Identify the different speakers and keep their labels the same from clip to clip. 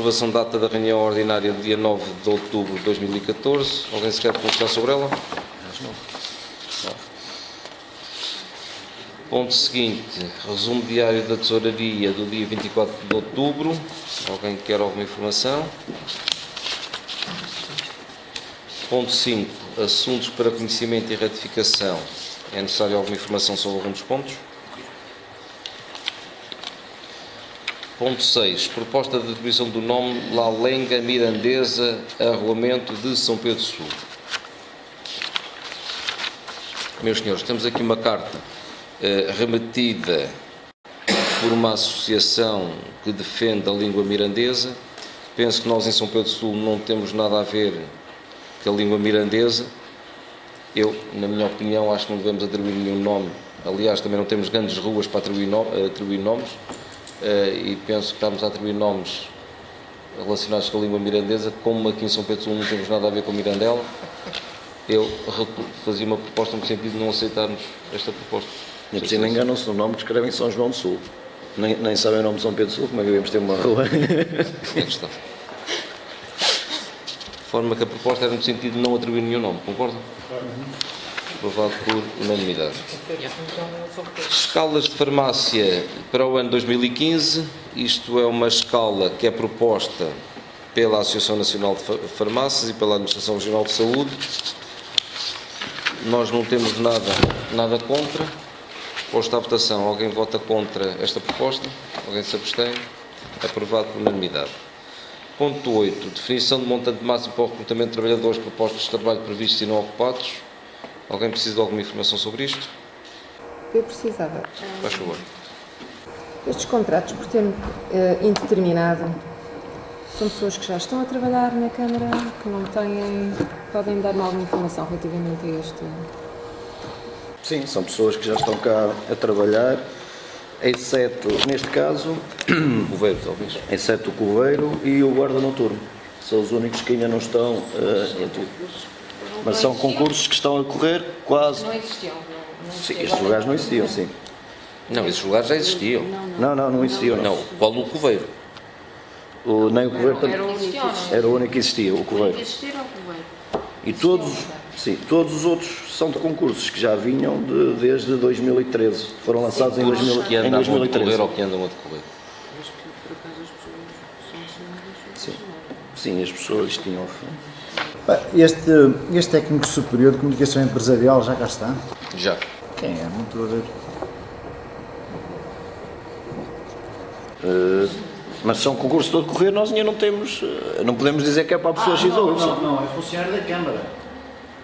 Speaker 1: aprovação da data da reunião ordinária do dia 9 de outubro de 2014. Alguém se quer pronunciar sobre ela? Não. Ponto seguinte, resumo diário da tesouraria do dia 24 de outubro. Alguém quer alguma informação? Ponto 5, assuntos para conhecimento e ratificação. É necessário alguma informação sobre algum dos pontos? Ponto 6, proposta de atribuição do nome Lalenga Mirandesa a Arruamento de São Pedro Sul. Meus senhores, temos aqui uma carta remetida por uma associação que defende a língua mirandesa. Penso que nós em São Pedro Sul não temos nada a ver com a língua mirandesa. Eu, na minha opinião, acho que não devemos atribuir nenhum nome. Aliás, também não temos grandes ruas para atribuir nomes. E penso que estamos a atribuir nomes relacionados com a língua mirandesa, como aqui em São Pedro Sul não temos nada a ver com Mirandela. Eu fazia uma proposta no sentido de não aceitarmos esta proposta.
Speaker 2: E por cima enganam-se no nome que escrevem São João do Sul. Nem sabem o nome de São Pedro do Sul, como é que devemos ter uma rua?
Speaker 1: É questão. De forma que a proposta era no sentido de não atribuir nenhum nome, concordam? Aprovado por unanimidade. Escalas de farmácia para o ano 2015. Isto é uma escala que é proposta pela Associação Nacional de Farmácias e pela Administração Regional de Saúde. Nós não temos nada contra. Posto à votação, alguém vota contra esta proposta? Alguém se abstém? Aprovado por unanimidade. Ponto 8. Definição de montante máximo para o recrutamento de trabalhadores por postos de trabalho previstos e não ocupados. Alguém precisa de alguma informação sobre isto?
Speaker 3: Eu precisava.
Speaker 1: Faz favor.
Speaker 3: Estes contratos por tempo indeterminado são pessoas que já estão a trabalhar na Câmara, que não têm... Podem dar-me alguma informação relativamente a este...
Speaker 2: Sim, são pessoas que já estão cá a trabalhar, exceto, neste caso,
Speaker 1: o coveiro, talvez.
Speaker 2: Exceto o coveiro e o guarda noturno. São os únicos que ainda não estão em tudo. Mas são concursos que estão a correr quase...
Speaker 4: Não existiam.
Speaker 2: Sim, estes lugares não existiam, sim.
Speaker 1: Não, esses lugares já existiam.
Speaker 2: Não existiam.
Speaker 1: Não, qual o coveiro?
Speaker 2: Nem o coveiro era o único que existia, o
Speaker 4: O
Speaker 2: coveiro.
Speaker 4: que existir é o coveiro.
Speaker 2: E todos os outros são de concursos que já vinham desde 2013. Foram lançados em
Speaker 1: Que andam a
Speaker 2: 2013.
Speaker 1: decorrer ou que andam a decorrer?
Speaker 4: Acho que por acaso as pessoas são assim.
Speaker 2: Sim, as pessoas tinham...
Speaker 5: Este técnico superior de comunicação empresarial já cá está?
Speaker 1: Já.
Speaker 5: Quem é? Não estou a ver.
Speaker 2: Mas são concursos todo correr, nós ainda não temos... Não podemos dizer que é para a pessoa X ou Y.
Speaker 5: Não, é funcionário da Câmara.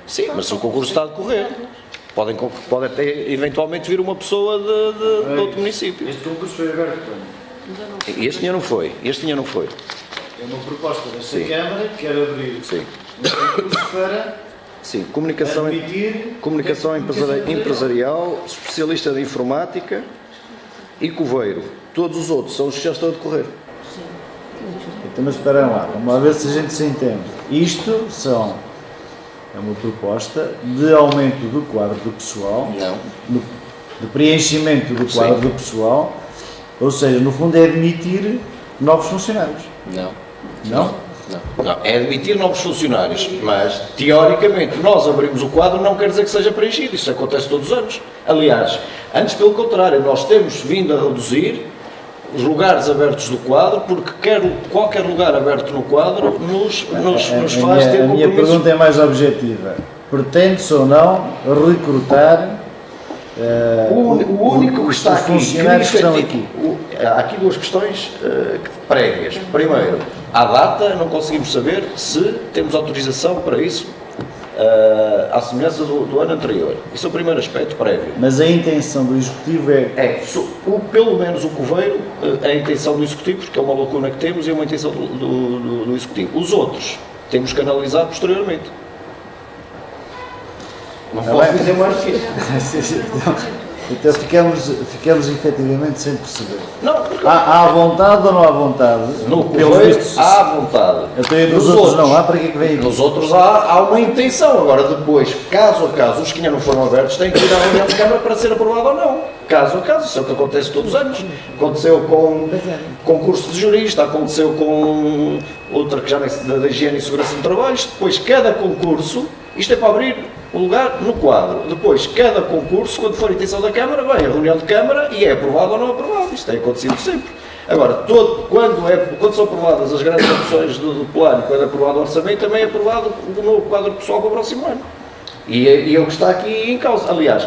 Speaker 2: Sim, mas o concurso está a decorrer. Pode até eventualmente vir uma pessoa de outro município.
Speaker 5: Este concurso foi aberto quando?
Speaker 2: Este ainda não foi.
Speaker 5: É uma proposta desta
Speaker 2: Sim.
Speaker 5: Câmara que quer abrir
Speaker 2: Sim.
Speaker 5: um concurso para
Speaker 2: Sim, comunicação empresarial, especialista de informática e coveiro. Todos os outros são os que já estão a decorrer.
Speaker 5: Então, mas espera lá, vamos lá ver se a gente se entende. Isto é uma proposta de aumento do quadro do pessoal,
Speaker 2: Não.
Speaker 5: de preenchimento do quadro do pessoal, ou seja, no fundo é admitir novos funcionários. Não?
Speaker 2: Não, é admitir novos funcionários, mas teoricamente nós abrimos o quadro não quer dizer que seja preenchido, isso acontece todos os anos. Aliás, antes pelo contrário, nós temos vindo a reduzir os lugares abertos do quadro, porque qualquer lugar aberto no quadro nos faz ter
Speaker 5: A minha
Speaker 2: compromissos.
Speaker 5: pergunta é mais objetiva. Pretende-se ou não recrutar
Speaker 2: O único que está
Speaker 5: os
Speaker 2: aqui,
Speaker 5: funcionários que estão aqui?
Speaker 2: Há aqui duas questões prévias. Primeiro, à data não conseguimos saber se temos autorização para isso, à semelhança do ano anterior. Isso é o primeiro aspecto prévio.
Speaker 5: Mas a intenção do Executivo
Speaker 2: Pelo menos o coveiro é a intenção do Executivo, porque é uma lacuna que temos e é uma intenção do Executivo. Os outros temos que analisar posteriormente. Não posso dizer mais do que isso.
Speaker 5: Então ficamos efetivamente sem perceber.
Speaker 2: Não, porque
Speaker 5: Há vontade ou não há vontade?
Speaker 2: no
Speaker 5: Pelos
Speaker 2: coveiro
Speaker 5: vistos,
Speaker 2: há vontade.
Speaker 5: Então, e nos outros não há, para que é que vem aqui?
Speaker 2: Nos outros há uma intenção. Agora depois, caso a caso, os que ainda não foram abertos têm que ir à reunião de Câmara para ser aprovado ou não. caso a caso, isso é o que acontece todos os anos. Aconteceu com concurso de jurista, aconteceu com outra que já da higiene e segurança do trabalho. Depois, cada concurso, isto é para abrir o lugar no quadro. Depois, cada concurso, quando for a intenção da Câmara, vem a reunião de Câmara e é aprovado ou não aprovado. Isto tem acontecido sempre. Agora, quando são aprovadas as grandes opções do plano, quando é aprovado o orçamento, também é aprovado o novo quadro pessoal para o próximo ano. E é o que está aqui em causa. Aliás,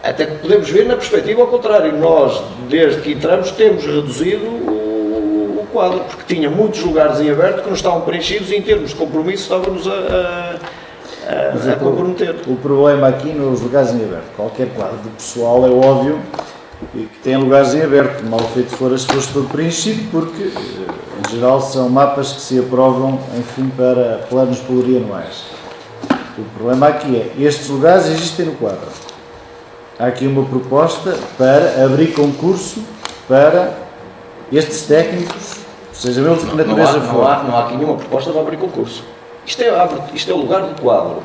Speaker 2: até que podemos ver na perspectiva ao contrário. Nós, desde que entramos, temos reduzido o quadro, porque tinha muitos lugares em aberto que não estavam preenchidos e em termos de compromisso estávamos a comprometer.
Speaker 5: O problema aqui não é os lugares em aberto. Qualquer quadro de pessoal é óbvio que tem lugares em aberto. Mal feito for as pessoas todo preenchido, porque em geral são mapas que se aprovam, enfim, para planos plurianuais. O problema aqui é, estes lugares existem no quadro. Há aqui uma proposta para abrir concurso para estes técnicos, seja eles de que natureza for.
Speaker 2: Não há aqui nenhuma proposta para abrir concurso. Isto é o lugar do quadro.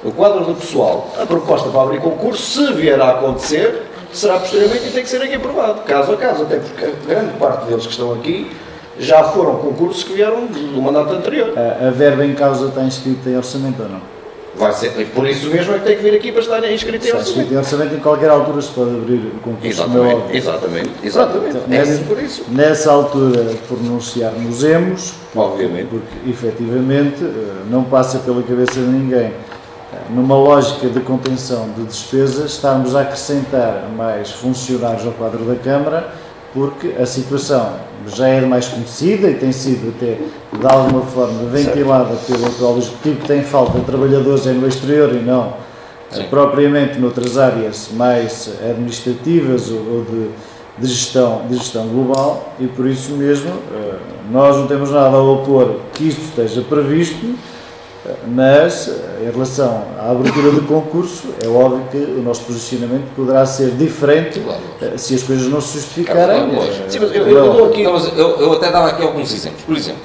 Speaker 2: O quadro do pessoal. A proposta para abrir concurso, se vier a acontecer, será posteriormente e tem que ser aqui aprovado, caso a caso, até porque a grande parte deles que estão aqui já foram concursos que vieram do mandato anterior.
Speaker 5: A verba em causa está inscrita em orçamento ou não?
Speaker 2: Vai ser, por isso mesmo é que tem que vir aqui para estar inscrito em
Speaker 5: Está inscrito em orçamento, em qualquer altura se pode abrir o concurso.
Speaker 2: Exatamente.
Speaker 5: Então,
Speaker 2: Por isso.
Speaker 5: Nessa altura, pronunciar-nos-emos,
Speaker 2: Obviamente.
Speaker 5: porque efetivamente não passa pela cabeça de ninguém, numa lógica de contenção de despesas, estarmos a acrescentar mais funcionários ao quadro da Câmara, porque a situação já é mais conhecida e tem sido até de alguma forma ventilada pelo atual Executivo, que tem falta de trabalhadores no exterior e não propriamente noutras áreas mais administrativas ou de gestão global, e por isso mesmo nós não temos nada a opor que isto esteja previsto, mas em relação à abertura do concurso é óbvio que o nosso posicionamento poderá ser diferente se as coisas não se justificarem.
Speaker 1: Sim, mas eu até dava aqui alguns exemplos. Por exemplo,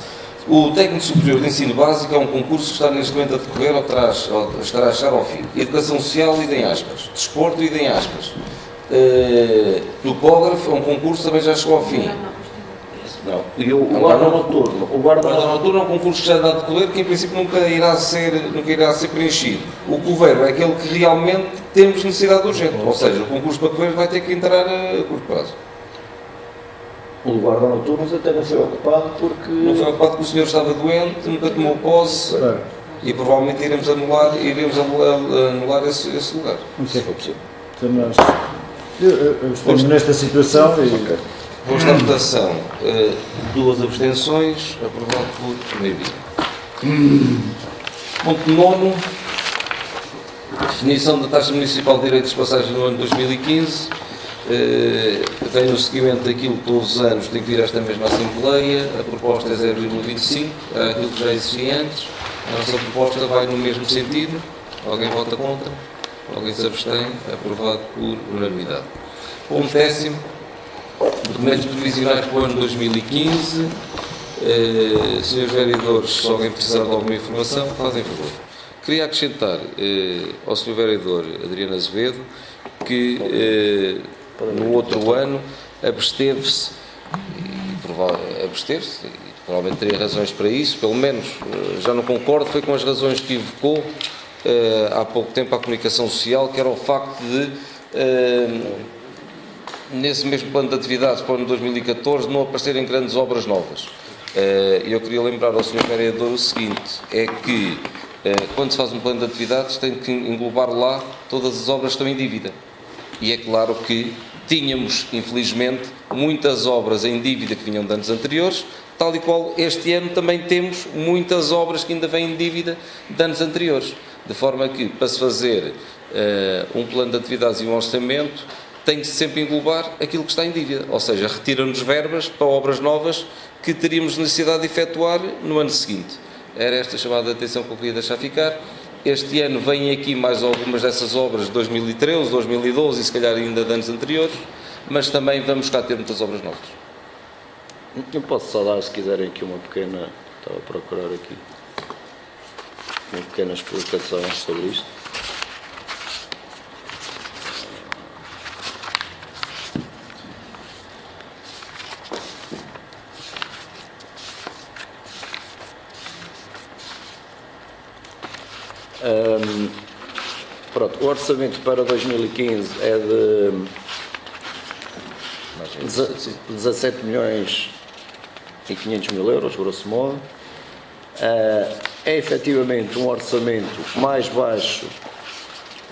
Speaker 1: o técnico superior de ensino básico é um concurso que está neste momento a decorrer ou estará a chegar ao fim. Educação social, idem aspas. Desporto, idem aspas. Topógrafo é um concurso que também já chegou ao fim.
Speaker 2: Não. E o guarda noturno? O guarda
Speaker 1: noturno é um concurso que já dá a decorrer, que em princípio nunca irá ser preenchido. O coveiro é aquele que realmente temos necessidade urgente, ou seja, o concurso para coveiro vai ter que entrar a curto prazo.
Speaker 2: O guarda noturno até não foi ocupado porque...
Speaker 1: Não foi ocupado porque o senhor estava doente, nunca tomou posse e provavelmente iremos anular esse lugar.
Speaker 5: Se for possível. Então estamos nesta situação e...
Speaker 1: Posto à votação, 2 abstenções, aprovado por maioria. Ponto 9. Definição da taxa municipal de direitos de passagem no ano 2015. Tenho o seguimento daquilo que todos os anos tem que vir a esta mesma Assembleia. A proposta é 0,25, aquilo que já existia antes. A nossa proposta vai no mesmo sentido. Alguém vota contra? Alguém se abstém? Aprovado por unanimidade. Ponto 10. Documentos previsionais para o ano 2015. Senhores vereadores, se alguém precisar de alguma informação, fazem favor. Queria acrescentar ao Sr. Vereador Adriano Azevedo que no outro ano absteve-se, e provavelmente teria razões para isso, pelo menos já não concordo, foi com as razões que evocou há pouco tempo à comunicação social, que era o facto de nesse mesmo plano de atividades para o ano 2014 não aparecerem grandes obras novas. Eu queria lembrar ao Sr. Vereador o seguinte, é que quando se faz um plano de atividades tem que englobar lá todas as obras que estão em dívida. E é claro que tínhamos, infelizmente, muitas obras em dívida que vinham de anos anteriores, tal e qual este ano também temos muitas obras que ainda vêm em dívida de anos anteriores. De forma que, para se fazer um plano de atividades e um orçamento, tem que sempre englobar aquilo que está em dívida, ou seja, retiram-nos verbas para obras novas que teríamos necessidade de efetuar no ano seguinte. Era esta chamada de atenção que eu queria deixar ficar. Este ano vêm aqui mais algumas dessas obras de 2013, 2012 e se calhar ainda de anos anteriores, mas também vamos cá ter muitas obras novas.
Speaker 2: Eu posso só dar, se quiserem, aqui uma pequena, estava a procurar aqui, uma pequena explicação sobre isto. Pronto, o orçamento para 2015 é de 17 milhões e 500 mil euros, grosso modo. É efetivamente um orçamento mais baixo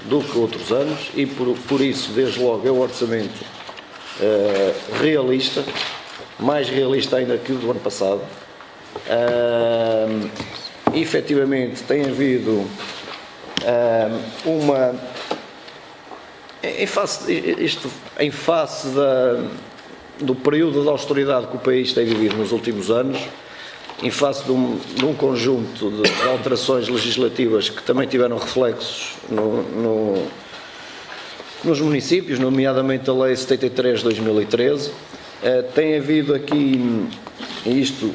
Speaker 2: do que outros anos e por isso, desde logo, é um orçamento realista, mais realista ainda que o do ano passado. Efetivamente tem havido em face do período de austeridade que o país tem vivido nos últimos anos, em face de um conjunto de alterações legislativas que também tiveram reflexos nos municípios, nomeadamente a Lei 73 de 2013, tem havido aqui, e isto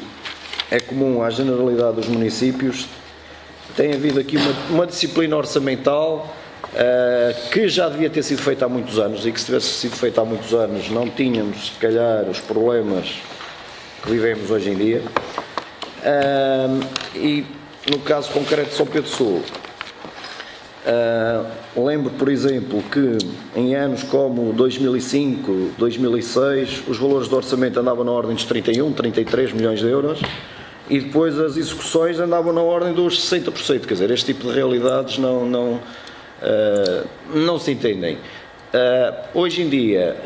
Speaker 2: é comum à generalidade dos municípios, tem havido aqui uma disciplina orçamental que já devia ter sido feita há muitos anos e que, se tivesse sido feita há muitos anos, não tínhamos, se calhar, os problemas que vivemos hoje em dia. E no caso concreto de São Pedro Sul, lembro, por exemplo, que em anos como 2005, 2006, os valores do orçamento andavam na ordem dos 31, 33 milhões de euros e depois as execuções andavam na ordem dos 60%. Quer dizer, este tipo de realidades não se entendem. Hoje em dia,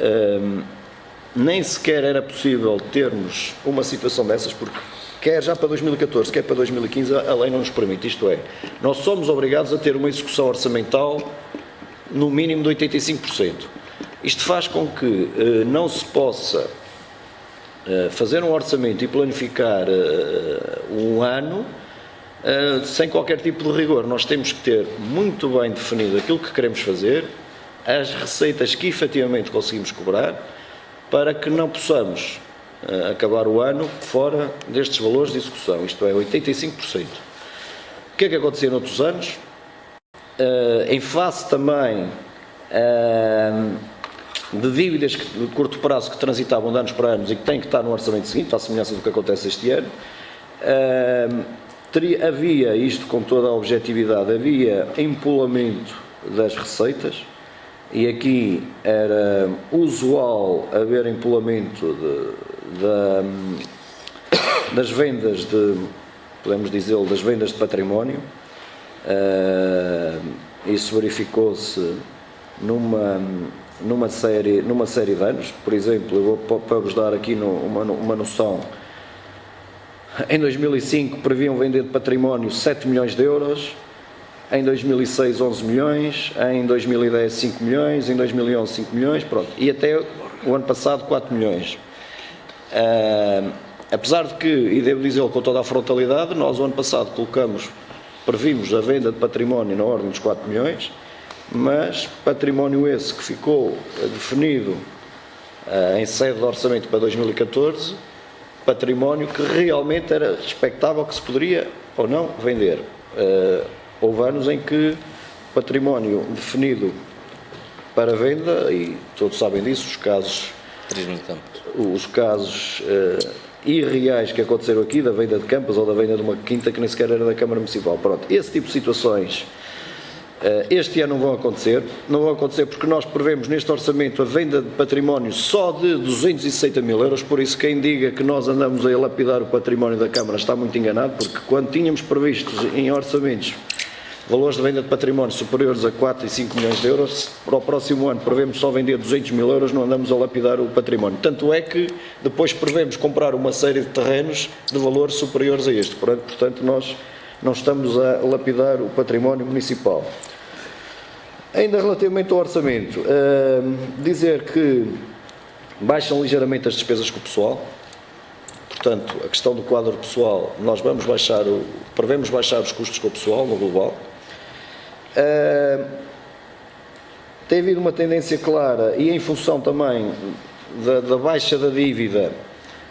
Speaker 2: nem sequer era possível termos uma situação dessas, porque quer já para 2014, quer para 2015, a lei não nos permite. Isto é, nós somos obrigados a ter uma execução orçamental no mínimo de 85%. Isto faz com que não se possa fazer um orçamento e planificar um ano sem qualquer tipo de rigor. Nós temos que ter muito bem definido aquilo que queremos fazer, as receitas que efetivamente conseguimos cobrar, para que não possamos acabar o ano fora destes valores de execução, isto é, 85%. O que é que acontecia noutros anos? Em face também de dívidas de curto prazo que transitavam de anos para anos e que têm que estar no orçamento seguinte, à semelhança do que acontece este ano, havia, isto com toda a objetividade, havia empolamento das receitas, e aqui era usual haver empolamento das vendas podemos dizê-lo, das vendas de património. Isso verificou-se numa série de anos. Por exemplo, eu vou para vos dar aqui uma noção. Em 2005 previam vender de património 7 milhões de euros, em 2006 11 milhões, em 2010 5 milhões, em 2011 5 milhões, pronto, e até o ano passado 4 milhões. Apesar de que, e devo dizê-lo com toda a frontalidade, nós o ano passado previmos a venda de património na ordem dos 4 milhões, mas património esse que ficou definido em sede de orçamento para 2014, património que realmente era expectável que se poderia ou não vender. Houve anos em que património definido para venda, e todos sabem disso, os casos irreais que aconteceram aqui, da venda de campas ou da venda de uma quinta que nem sequer era da Câmara Municipal. Pronto, esse tipo de situações este ano não vão acontecer porque nós prevemos neste orçamento a venda de património só de 260 mil euros, por isso quem diga que nós andamos a lapidar o património da Câmara está muito enganado, porque quando tínhamos previstos em orçamentos valores de venda de património superiores a 4 e 5 milhões de euros, para o próximo ano prevemos só vender 200 mil euros, não andamos a lapidar o património. Tanto é que depois prevemos comprar uma série de terrenos de valores superiores a este, portanto nós não estamos a lapidar o património municipal. Ainda relativamente ao orçamento, dizer que baixam ligeiramente as despesas com o pessoal, portanto a questão do quadro pessoal, nós prevemos baixar os custos com o pessoal no global. Tem havido uma tendência clara e em função também da baixa da dívida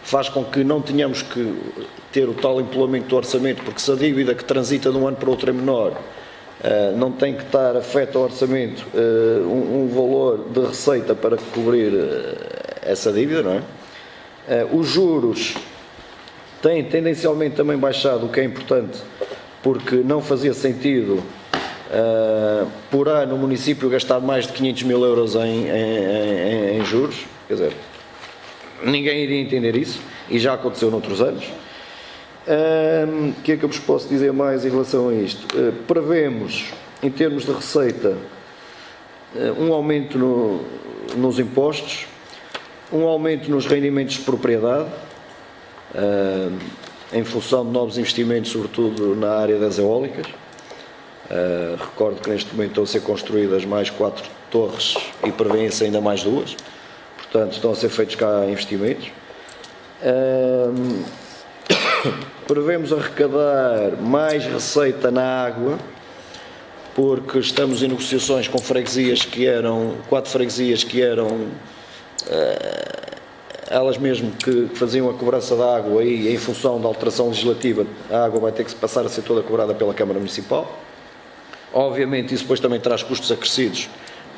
Speaker 2: faz com que não tenhamos que ter o tal empolamento do orçamento, porque se a dívida que transita de um ano para outro é menor, não tem que estar afeto ao orçamento um valor de receita para cobrir essa dívida, não é? Os juros têm tendencialmente também baixado, o que é importante, porque não fazia sentido por ano o município gastar mais de 500 mil euros em juros, quer dizer, ninguém iria entender isso, e já aconteceu noutros anos. O que é que eu vos posso dizer mais em relação a isto? Prevemos, em termos de receita, um aumento nos impostos, um aumento nos rendimentos de propriedade, em função de novos investimentos, sobretudo na área das eólicas. Recordo que neste momento estão a ser construídas mais 4 torres e prevêem-se ainda mais 2, portanto estão a ser feitos cá investimentos. Prevemos arrecadar mais receita na água, porque estamos em negociações com freguesias que eram, 4 freguesias que eram elas mesmo que faziam a cobrança da água, e em função da alteração legislativa a água vai ter que passar a ser toda cobrada pela Câmara Municipal. Obviamente isso depois também traz custos acrescidos,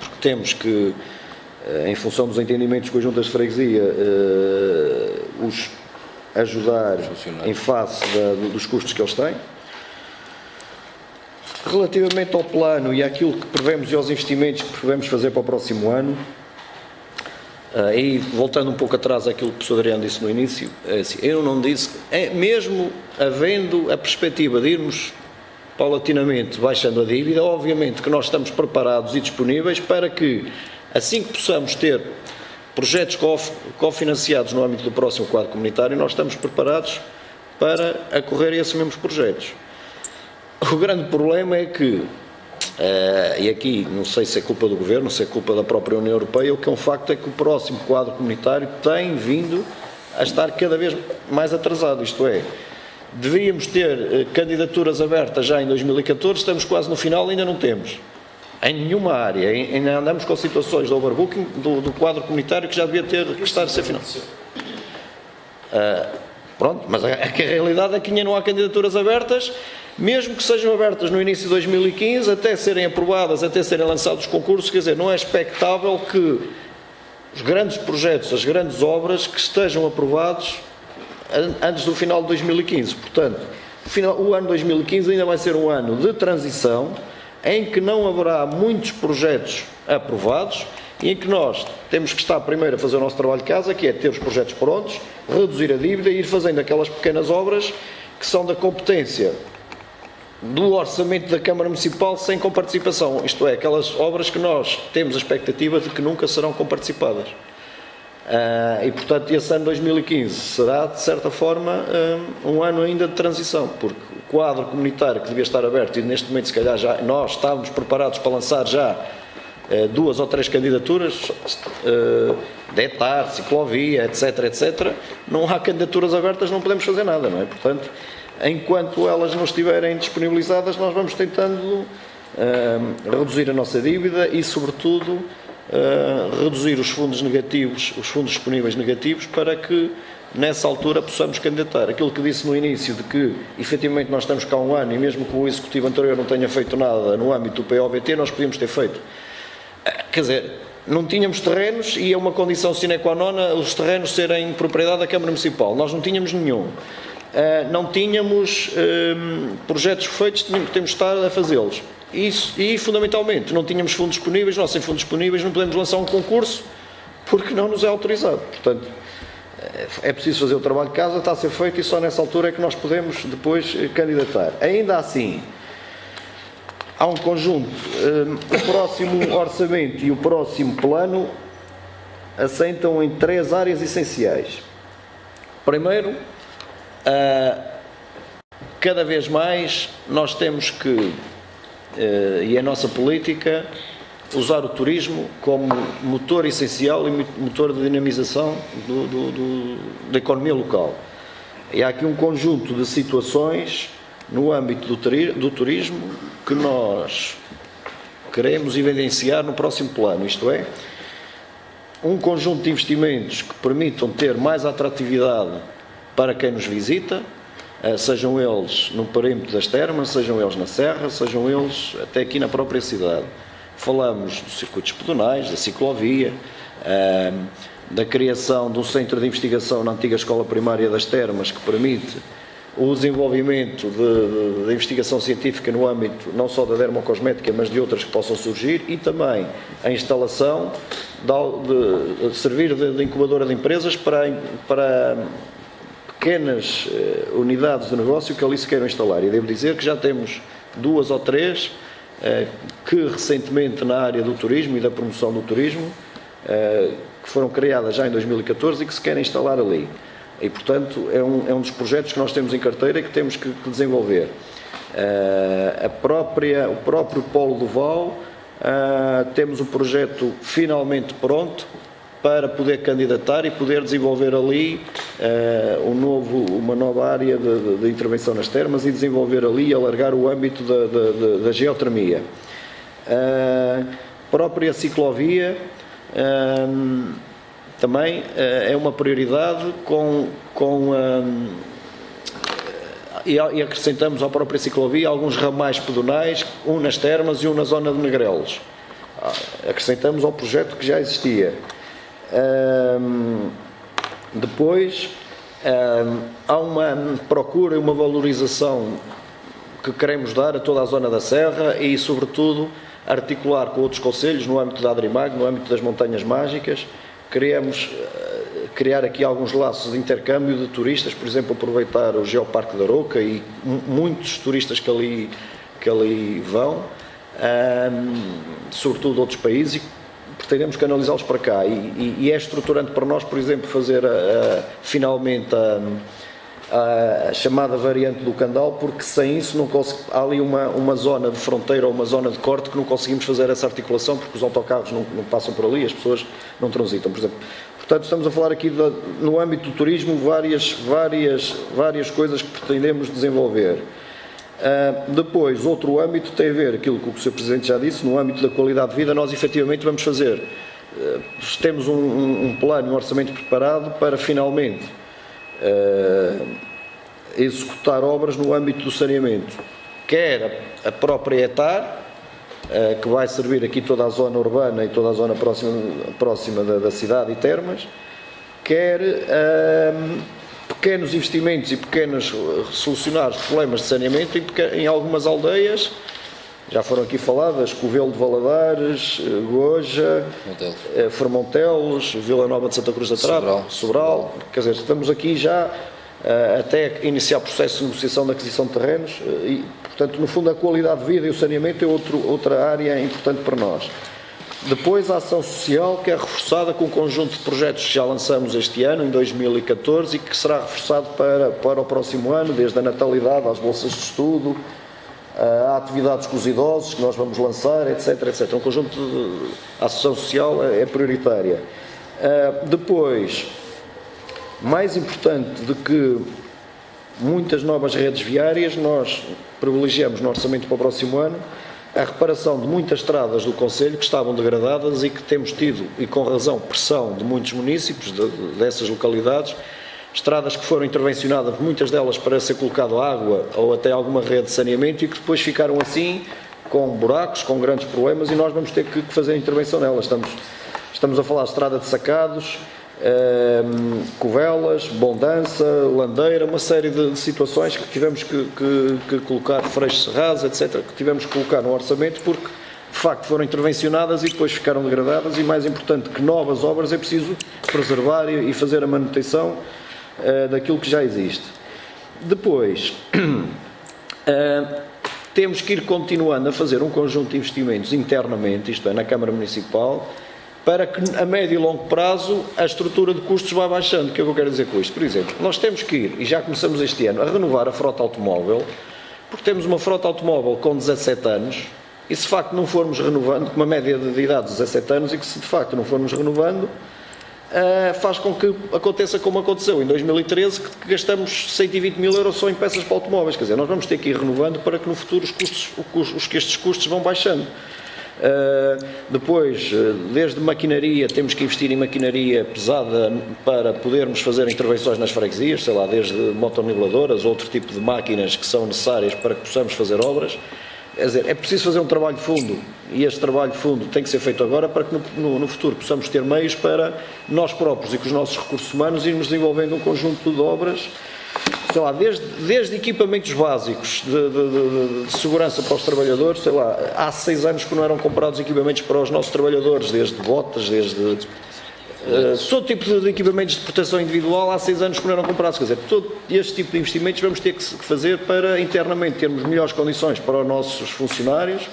Speaker 2: porque temos que, em função dos entendimentos com as juntas de freguesia, os ajudar em face dos custos que eles têm. Relativamente ao plano e àquilo que prevemos e aos investimentos que prevemos fazer para o próximo ano, e voltando um pouco atrás àquilo que o professor Adriano disse no início, assim, eu não disse, mesmo havendo a perspectiva de irmos paulatinamente baixando a dívida, obviamente que nós estamos preparados e disponíveis para que, assim que possamos ter projetos cofinanciados no âmbito do próximo quadro comunitário, nós estamos preparados para acorrer a esses mesmos projetos. O grande problema é que, e aqui não sei se é culpa do Governo, se é culpa da própria União Europeia, o que é um facto é que o próximo quadro comunitário tem vindo a estar cada vez mais atrasado, isto é, devíamos ter candidaturas abertas já em 2014, estamos quase no final e ainda não temos. Em nenhuma área, ainda andamos com situações de overbooking do quadro comunitário que já devia estar a ser financiado. Pronto, mas a realidade é que ainda não há candidaturas abertas, mesmo que sejam abertas no início de 2015, até serem aprovadas, até serem lançados os concursos, quer dizer, não é expectável que os grandes projetos, as grandes obras que estejam aprovados antes do final de 2015. Portanto, o ano 2015 ainda vai ser um ano de transição, em que não haverá muitos projetos aprovados e em que nós temos que estar primeiro a fazer o nosso trabalho de casa, que é ter os projetos prontos, reduzir a dívida e ir fazendo aquelas pequenas obras que são da competência do orçamento da Câmara Municipal sem comparticipação, isto é, aquelas obras que nós temos a expectativa de que nunca serão comparticipadas. E portanto esse ano 2015 será de certa forma um ano ainda de transição, porque o quadro comunitário que devia estar aberto, e neste momento se calhar já nós estávamos preparados para lançar já 2 ou 3 candidaturas, de etar, ciclovia, etc, não há candidaturas abertas, não podemos fazer nada, não é? Portanto, enquanto elas não estiverem disponibilizadas, nós vamos tentando reduzir a nossa dívida e, sobretudo, reduzir os fundos negativos, os fundos disponíveis negativos, para que nessa altura possamos candidatar. Aquilo que disse no início, de que efetivamente nós estamos cá há um ano e mesmo que o executivo anterior não tenha feito nada no âmbito do POVT, nós podíamos ter feito. Quer dizer, não tínhamos terrenos e é uma condição sine qua non os terrenos serem propriedade da Câmara Municipal. Nós não tínhamos nenhum. Não tínhamos projetos feitos, temos de estar a fazê-los. E, fundamentalmente, não tínhamos fundos disponíveis. Nós, sem fundos disponíveis, não podemos lançar um concurso porque não nos é autorizado. Portanto, é preciso fazer o trabalho de casa, está a ser feito e só nessa altura é que nós podemos depois candidatar. Ainda assim, há um conjunto, o próximo orçamento e o próximo plano assentam em 3 áreas essenciais. Primeiro, cada vez mais nós temos que, e a nossa política, usar o turismo como motor essencial e motor de dinamização da economia local. E há aqui um conjunto de situações no âmbito do turismo que nós queremos evidenciar no próximo plano, isto é, um conjunto de investimentos que permitam ter mais atratividade para quem nos visita, sejam eles no perímetro das termas, sejam eles na serra, sejam eles até aqui na própria cidade. Falamos dos circuitos pedonais, da ciclovia, da criação de um centro de investigação na antiga Escola Primária das Termas, que permite o desenvolvimento de investigação científica no âmbito não só da dermocosmética, mas de outras que possam surgir, e também a instalação de servir de incubadora de empresas para pequenas unidades de negócio que ali se queiram instalar. E devo dizer que já temos 2 ou 3 que recentemente na área do turismo e da promoção do turismo, que foram criadas já em 2014 e que se querem instalar ali. E, portanto, é um dos projetos que nós temos em carteira e que temos que desenvolver. O próprio Polo do Val, temos o projeto finalmente pronto para poder candidatar e poder desenvolver ali uma nova área de intervenção nas termas e desenvolver ali e alargar o âmbito da geotermia. Própria ciclovia também é uma prioridade e acrescentamos à própria ciclovia alguns ramais pedonais, um nas termas e um na zona de Negrelos. Acrescentamos ao projeto que já existia. Depois há uma procura e uma valorização que queremos dar a toda a zona da Serra e, sobretudo, articular com outros concelhos no âmbito da Adrimag, no âmbito das Montanhas Mágicas. Queremos criar aqui alguns laços de intercâmbio de turistas, por exemplo, aproveitar o Geoparque da Arouca e muitos turistas que ali vão, sobretudo de outros países, e pretendemos canalizá-los para cá. E é estruturante para nós, por exemplo, fazer finalmente a chamada variante do Candal, porque sem isso há ali uma zona de fronteira ou uma zona de corte que não conseguimos fazer essa articulação, porque os autocarros não passam por ali, as pessoas não transitam, por exemplo. Portanto, estamos a falar aqui no âmbito do turismo várias coisas que pretendemos desenvolver. Depois, outro âmbito tem a ver, aquilo que o Sr. Presidente já disse, no âmbito da qualidade de vida, nós efetivamente vamos fazer, temos um plano, um orçamento preparado para finalmente executar obras no âmbito do saneamento, quer a própria ETAR, que vai servir aqui toda a zona urbana e toda a zona próxima da cidade e termas, quer pequenos investimentos e pequenos solucionar os problemas de saneamento em algumas aldeias, já foram aqui faladas, Covelo de Valadares, Goja, Fermontelos, Vila Nova de Santa Cruz da Trave, Sobral. Quer dizer, estamos aqui já até iniciar processo de negociação de aquisição de terrenos e, portanto, no fundo, a qualidade de vida e o saneamento é outra área importante para nós. Depois, a ação social, que é reforçada com um conjunto de projetos que já lançamos este ano, em 2014, e que será reforçado para o próximo ano, desde a natalidade às bolsas de estudo, a atividades com os idosos que nós vamos lançar, etc, etc. Um conjunto a ação social é prioritária. Depois, mais importante do que muitas novas redes viárias, nós privilegiamos no orçamento para o próximo ano a reparação de muitas estradas do concelho que estavam degradadas e que temos tido, e com razão, pressão de muitos municípios dessas localidades, estradas que foram intervencionadas, muitas delas para ser colocado água ou até alguma rede de saneamento e que depois ficaram assim, com buracos, com grandes problemas, e nós vamos ter que fazer a intervenção nelas. Estamos a falar de estrada de Sacados, Covelas, Bondança, Landeira, uma série de situações que tivemos que colocar, Freixo Serraz, etc., que tivemos que colocar no orçamento porque, de facto, foram intervencionadas e depois ficaram degradadas, e mais importante que novas obras é preciso preservar e fazer a manutenção daquilo que já existe. Depois, temos que ir continuando a fazer um conjunto de investimentos internamente, isto é, na Câmara Municipal, para que a médio e longo prazo a estrutura de custos vá baixando. O que é que eu quero dizer com isto? Por exemplo, nós temos que ir, e já começamos este ano, a renovar a frota automóvel, porque temos uma frota automóvel com 17 anos, e se de facto não formos renovando, com uma média de idade de 17 anos, e que se de facto não formos renovando, faz com que aconteça como aconteceu em 2013, que gastamos 120 mil euros só em peças para automóveis. Quer dizer, nós vamos ter que ir renovando para que no futuro estes custos vão baixando. Depois, desde maquinaria, temos que investir em maquinaria pesada para podermos fazer intervenções nas freguesias, sei lá, desde motoniveladoras, outro tipo de máquinas que são necessárias para que possamos fazer obras. Quer dizer, é preciso fazer um trabalho de fundo, e este trabalho de fundo tem que ser feito agora para que no futuro possamos ter meios para nós próprios e com os nossos recursos humanos irmos desenvolvendo um conjunto de obras sei lá, desde equipamentos básicos de segurança para os trabalhadores, sei lá, há 6 anos que não eram comprados equipamentos para os nossos trabalhadores, desde botas, desde todo tipo de equipamentos de proteção individual, há 6 anos que não eram comprados. Quer dizer, todo este tipo de investimentos vamos ter que fazer para internamente termos melhores condições para os nossos funcionários,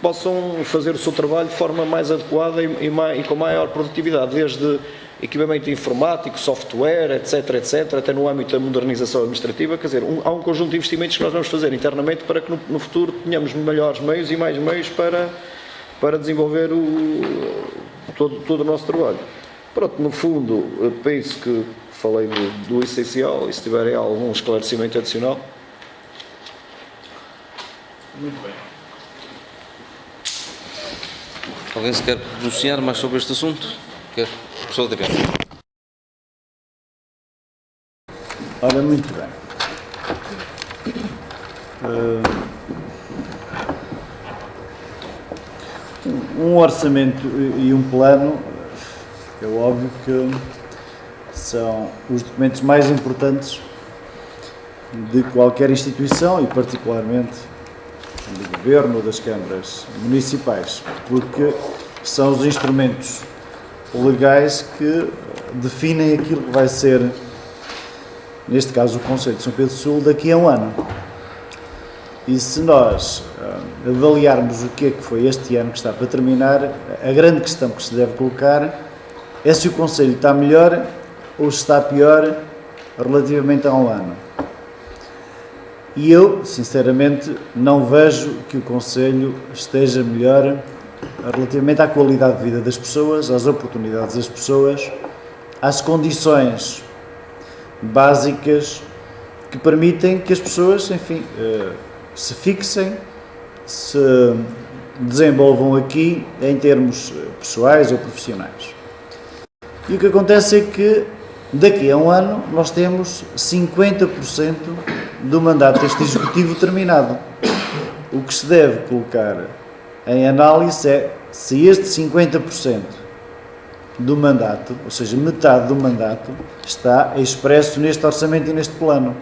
Speaker 2: possam fazer o seu trabalho de forma mais adequada e com maior produtividade, desde equipamento informático, software, etc, até no âmbito da modernização administrativa. Quer dizer, há um conjunto de investimentos que nós vamos fazer internamente para que no futuro tenhamos melhores meios e mais meios para desenvolver todo o nosso trabalho. Pronto, no fundo, penso que falei do essencial, e se tiverem algum esclarecimento adicional.
Speaker 5: Muito bem.
Speaker 1: Alguém se quer pronunciar mais sobre este assunto? Quer? Professor da DPM.
Speaker 5: Ora, muito bem. Um orçamento e um plano, é óbvio que são os documentos mais importantes de qualquer instituição e particularmente do Governo ou das câmaras municipais, porque são os instrumentos legais que definem aquilo que vai ser, neste caso, o Conselho de São Pedro Sul daqui a um ano. E se nós avaliarmos o que é que foi este ano que está para terminar, a grande questão que se deve colocar é se o Conselho está melhor ou se está pior relativamente a um ano. E eu, sinceramente, não vejo que o Conselho esteja melhor relativamente à qualidade de vida das pessoas, às oportunidades das pessoas, às condições básicas que permitem que as pessoas, enfim, se fixem, se desenvolvam aqui em termos pessoais ou profissionais. E o que acontece é que daqui a um ano nós temos 50% do mandato deste Executivo terminado. O que se deve colocar em análise é se este 50% do mandato, ou seja, metade do mandato, está expresso neste orçamento e neste plano.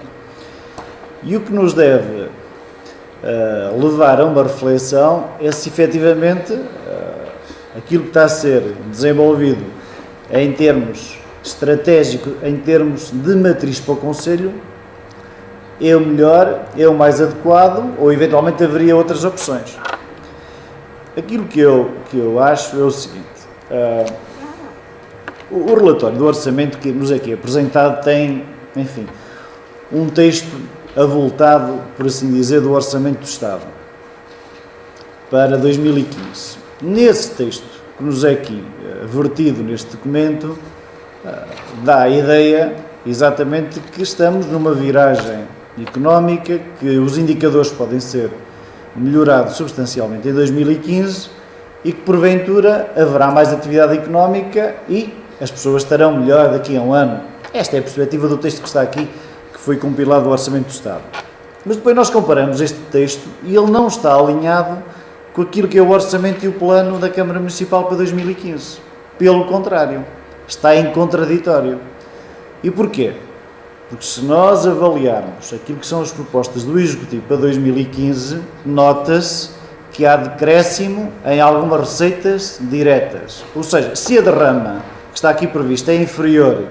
Speaker 5: E o que nos deve levar a uma reflexão é se efetivamente aquilo que está a ser desenvolvido em termos estratégicos, em termos de matriz para o Conselho, é o melhor, é o mais adequado ou eventualmente haveria outras opções. Aquilo que eu acho é o seguinte, o relatório do orçamento que nos aqui é apresentado tem, enfim, um texto avultado, por assim dizer, do Orçamento do Estado para 2015. Nesse texto que nos é aqui vertido neste documento, dá a ideia exatamente que estamos numa viragem económica, que os indicadores podem ser melhorados substancialmente em 2015 e que porventura haverá mais atividade económica e as pessoas estarão melhor daqui a um ano. Esta é a perspectiva do texto que está aqui, que foi compilado do Orçamento do Estado. Mas depois nós comparamos este texto e ele não está alinhado com aquilo que é o orçamento e o plano da Câmara Municipal para 2015. Pelo contrário, está em contraditório. E porquê? Porque se nós avaliarmos aquilo que são as propostas do Executivo para 2015, nota-se que há decréscimo em algumas receitas diretas. Ou seja, se a derrama que está aqui prevista é inferior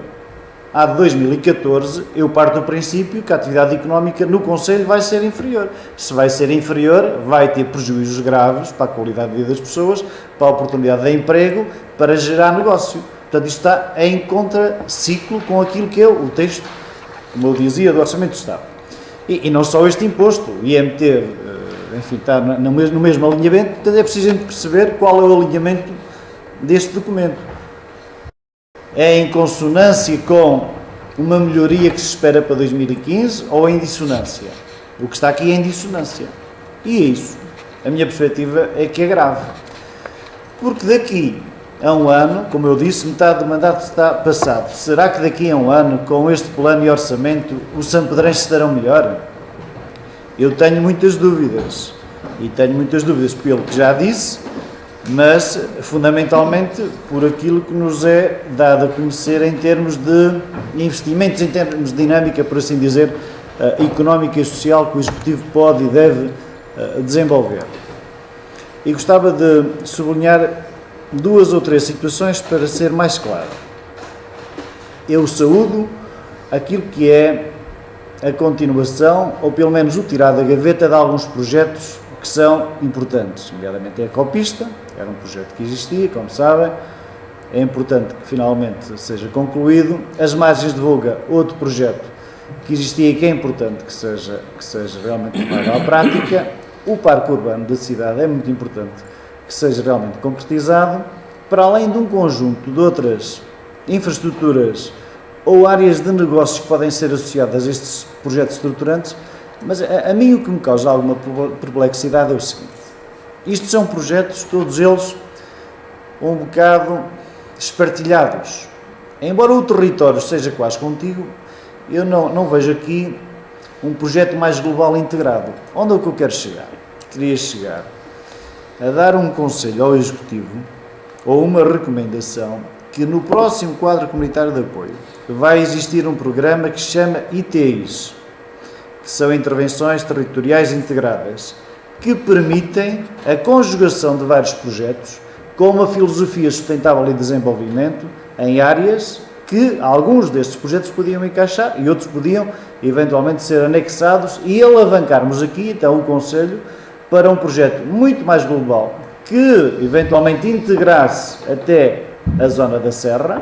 Speaker 5: à de 2014, eu parto do princípio que a atividade económica no Conselho vai ser inferior. Se vai ser inferior, vai ter prejuízos graves para a qualidade de vida das pessoas, para a oportunidade de emprego, para gerar negócio. Portanto, isto está em contraciclo com aquilo que é o texto, como eu dizia, do Orçamento do Estado. E não só este imposto, o IMT, enfim, está no mesmo alinhamento, portanto é preciso a gente perceber qual é o alinhamento deste documento. É em consonância com uma melhoria que se espera para 2015 ou em dissonância? O que está aqui é em dissonância. E é isso. A minha perspectiva é que é grave. Porque daqui a um ano, como eu disse, metade do mandato está passado. Será que daqui a um ano, com este plano e orçamento, os sampedrenses estarão melhor? Eu tenho muitas dúvidas. E tenho muitas dúvidas pelo que já disse, mas fundamentalmente por aquilo que nos é dado a conhecer em termos de investimentos, em termos de dinâmica, por assim dizer, económica e social que o Executivo pode e deve desenvolver. E gostava de sublinhar 2 ou 3 situações para ser mais claro. Eu saúdo aquilo que é a continuação, ou pelo menos o tirar da gaveta de alguns projetos que são importantes, nomeadamente a Ecopista, era um projeto que existia, como sabem, é importante que finalmente seja concluído. As margens de Voga, outro projeto que existia e que é importante que seja realmente levado à prática. O parque urbano da cidade é muito importante que seja realmente concretizado, para além de um conjunto de outras infraestruturas ou áreas de negócios que podem ser associadas a estes projetos estruturantes, mas a mim o que me causa alguma perplexidade é o seguinte: isto são projetos, todos eles, um bocado espartilhados. Embora o território seja quase contíguo, eu não vejo aqui um projeto mais global integrado. Onde é que eu quero chegar? Queria chegar a dar um conselho ao Executivo, ou uma recomendação, que no próximo quadro comunitário de apoio vai existir um programa que se chama ITIs, que são Intervenções Territoriais Integradas, que permitem a conjugação de vários projetos com uma filosofia sustentável e desenvolvimento em áreas que alguns destes projetos podiam encaixar e outros podiam eventualmente ser anexados e alavancarmos aqui, então, o Conselho para um projeto muito mais global que eventualmente integrasse até a zona da Serra,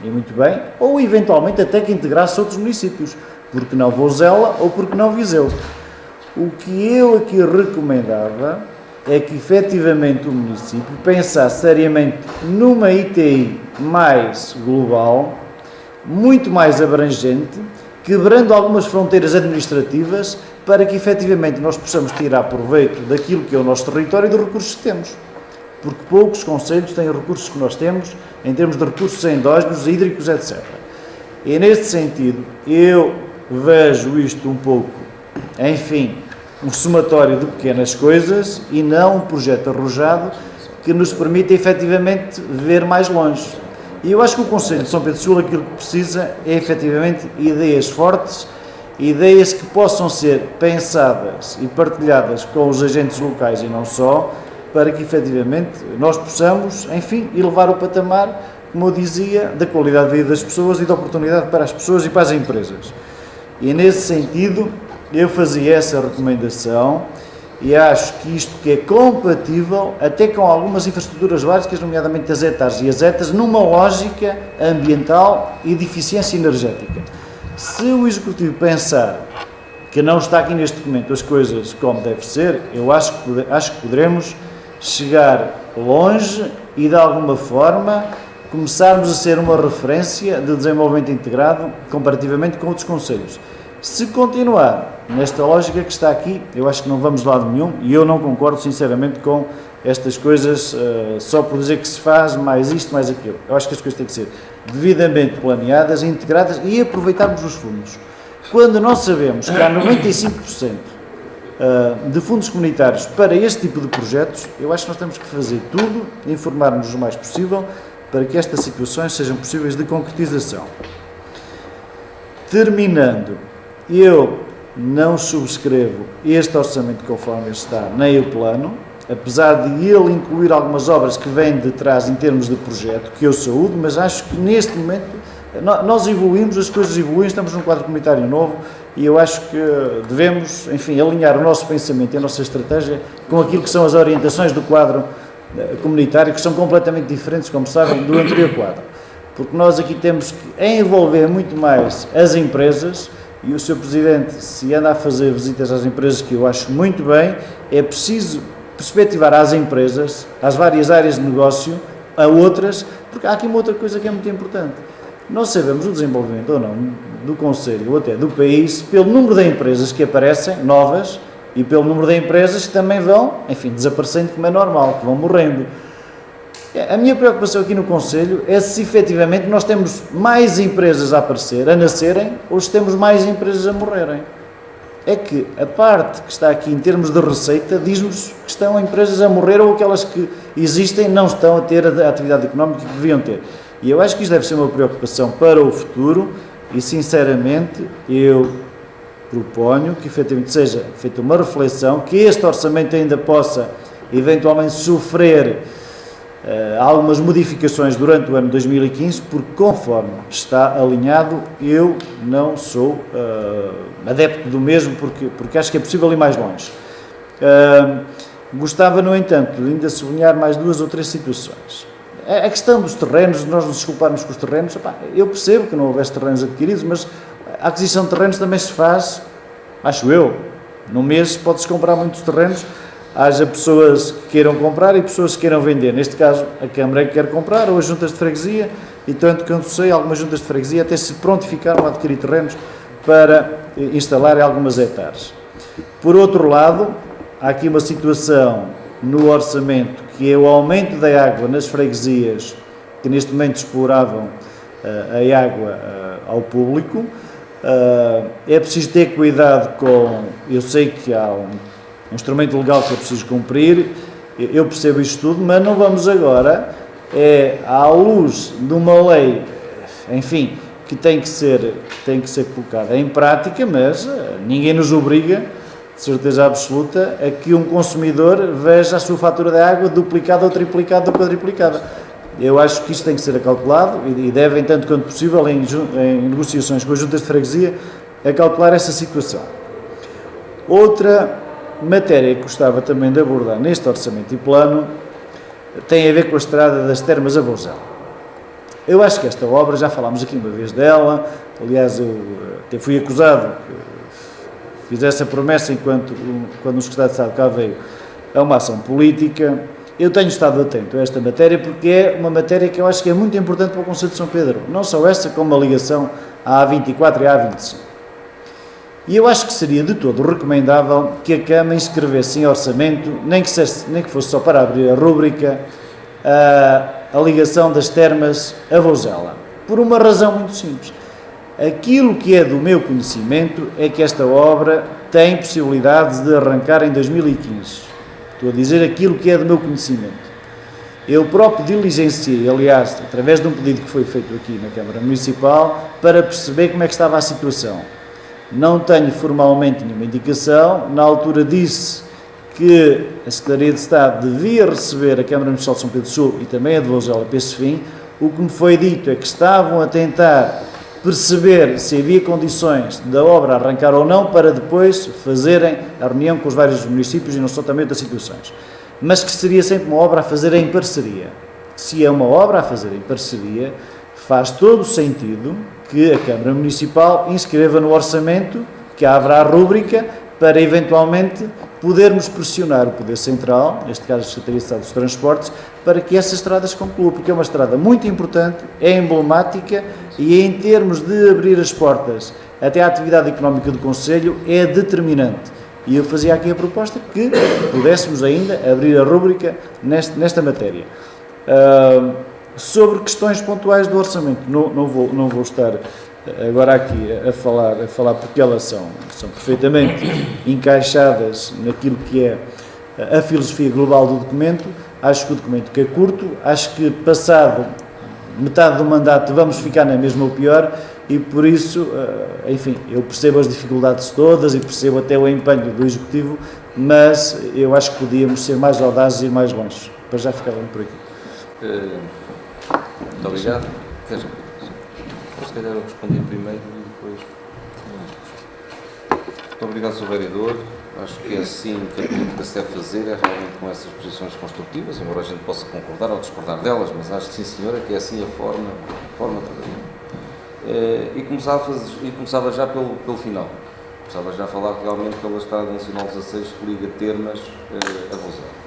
Speaker 5: e muito bem, ou eventualmente até que integrasse outros municípios, porque não Vouzela ou porque não Viseu. O que eu aqui recomendava é que efetivamente o município pensasse seriamente numa ITI mais global, muito mais abrangente, quebrando algumas fronteiras administrativas para que efetivamente nós possamos tirar proveito daquilo que é o nosso território e dos recursos que temos. Porque poucos concelhos têm os recursos que nós temos em termos de recursos endógenos, hídricos, etc. E neste sentido, eu vejo isto um pouco, enfim, um somatório de pequenas coisas e não um projeto arrojado que nos permita efetivamente ver mais longe. E eu acho que o Conselho de São Pedro Sul aquilo que precisa é efetivamente ideias fortes, ideias que possam ser pensadas e partilhadas com os agentes locais e não só, para que efetivamente nós possamos, enfim, elevar o patamar, como eu dizia, da qualidade de vida das pessoas e da oportunidade para as pessoas e para as empresas. E nesse sentido, eu fazia essa recomendação e acho que isto que é compatível até com algumas infraestruturas básicas, nomeadamente as ETAs e as ETAs, numa lógica ambiental e de eficiência energética. Se o Executivo pensar que não está aqui neste documento as coisas como deve ser, eu acho que poderemos chegar longe e, de alguma forma, começarmos a ser uma referência de desenvolvimento integrado comparativamente com outros concelhos. Se continuar nesta lógica que está aqui, eu acho que não vamos de lado nenhum e eu não concordo, sinceramente, com estas coisas só por dizer que se faz mais isto, mais aquilo. Eu acho que as coisas têm que ser devidamente planeadas, integradas e aproveitarmos os fundos. Quando nós sabemos que há 95% de fundos comunitários para este tipo de projetos, eu acho que nós temos que fazer tudo, informar-nos o mais possível para que estas situações sejam possíveis de concretização. Terminando, eu não subscrevo este orçamento conforme está, nem o plano, apesar de ele incluir algumas obras que vêm de trás em termos de projeto, que eu saúdo, mas acho que neste momento nós evoluímos, as coisas evoluem, estamos num quadro comunitário novo e eu acho que devemos, enfim, alinhar o nosso pensamento e a nossa estratégia com aquilo que são as orientações do quadro comunitário, que são completamente diferentes, como sabem, do anterior quadro. Porque nós aqui temos que envolver muito mais as empresas e o Sr. Presidente, se anda a fazer visitas às empresas, que eu acho muito bem, é preciso perspectivar às empresas, às várias áreas de negócio, a outras, porque há aqui uma outra coisa que é muito importante. Nós sabemos o desenvolvimento ou não do Conselho ou até do país pelo número de empresas que aparecem, novas, e pelo número de empresas que também vão, enfim, desaparecendo, como é normal, que vão morrendo. A minha preocupação aqui no Conselho é se efetivamente nós temos mais empresas a aparecer, a nascerem, ou se temos mais empresas a morrerem. é que a parte que está aqui em termos de receita diz-nos que estão empresas a morrer ou aquelas que existem não estão a ter a atividade económica que deviam ter. E eu acho que isto deve ser uma preocupação para o futuro e, sinceramente, eu proponho que efetivamente seja feita uma reflexão, que este orçamento ainda possa eventualmente sofrer algumas modificações durante o ano 2015, porque conforme está alinhado, eu não sou adepto do mesmo, porque acho que é possível ir mais longe. Gostava, no entanto, de ainda sublinhar mais 2 ou 3 situações. A questão dos terrenos, de nós nos desculparmos com os terrenos, eu percebo que não houvesse terrenos adquiridos, mas a aquisição de terrenos também se faz, acho eu, num mês pode-se comprar muitos terrenos, haja pessoas que queiram comprar e pessoas que queiram vender. Neste caso, a Câmara é que quer comprar, ou as juntas de freguesia, e tanto quanto sei, algumas juntas de freguesia até se prontificaram a adquirir terrenos para instalar algumas hectares. Por outro lado, há aqui uma situação no orçamento, que é o aumento da água nas freguesias, que neste momento exploravam a água ao público. É preciso ter cuidado com... Eu sei que há um instrumento legal que é preciso cumprir, eu percebo isto tudo, mas não vamos agora, à luz de uma lei, enfim, que tem que ser colocada em prática, mas ninguém nos obriga, de certeza absoluta, a que um consumidor veja a sua fatura da água duplicada ou triplicada ou quadriplicada. Eu acho que isto tem que ser acautelado e devem, tanto quanto possível, em negociações com as juntas de freguesia, acautelar essa situação. Outra matéria que gostava também de abordar neste orçamento e plano tem a ver com a estrada das Termas a Vouzela. Eu acho que esta obra, já falámos aqui uma vez dela, aliás, eu até fui acusado que fizesse a promessa quando o secretário de Estado cá veio a uma ação política. Eu tenho estado atento a esta matéria porque é uma matéria que eu acho que é muito importante para o Concelho de São Pedro, não só essa, como a ligação à A24 e à A25. E eu acho que seria de todo recomendável que a Câmara inscrevesse em orçamento, nem que fosse só para abrir a rúbrica, a ligação das Termas a Vouzela, por uma razão muito simples. Aquilo que é do meu conhecimento é que esta obra tem possibilidades de arrancar em 2015. Estou a dizer aquilo que é do meu conhecimento. Eu próprio diligenciei, aliás, através de um pedido que foi feito aqui na Câmara Municipal, para perceber como é que estava a situação. Não tenho formalmente nenhuma indicação. Na altura disse que a Secretaria de Estado devia receber a Câmara Municipal de São Pedro do Sul e também a de Vouzela para esse fim. O que me foi dito é que estavam a tentar perceber se havia condições da obra arrancar ou não, para depois fazerem a reunião com os vários municípios e não só também outras situações. Mas que seria sempre uma obra a fazer em parceria. Se é uma obra a fazer em parceria, faz todo o sentido que a Câmara Municipal inscreva no orçamento, que haverá a rúbrica, para eventualmente podermos pressionar o Poder Central, neste caso a Secretaria de Estado dos Transportes, para que essas estradas concluam, porque é uma estrada muito importante, é emblemática e em termos de abrir as portas até à atividade económica do Concelho é determinante. E eu fazia aqui a proposta que pudéssemos ainda abrir a rúbrica nesta matéria. Sobre questões pontuais do orçamento, não vou estar agora aqui a falar porque elas são perfeitamente encaixadas naquilo que é a filosofia global do documento. Acho que o documento que é curto, acho que passado metade do mandato vamos ficar na mesma ou pior, e por isso, enfim, eu percebo as dificuldades todas e percebo até o empenho do Executivo, mas eu acho que podíamos ser mais audazes e ir mais longe. Para já ficávamos por aqui.
Speaker 1: Muito obrigado. Se calhar eu respondi primeiro e depois. Muito obrigado, Sr. Vereador. Acho que é assim que a política se deve fazer, é realmente com essas posições construtivas, embora a gente possa concordar ou discordar delas, mas acho que sim, senhora, que é assim a forma de fazer. E começava já pelo final. Começava já a falar realmente pela Estrada Nacional 16 que liga Termas a Vouzela.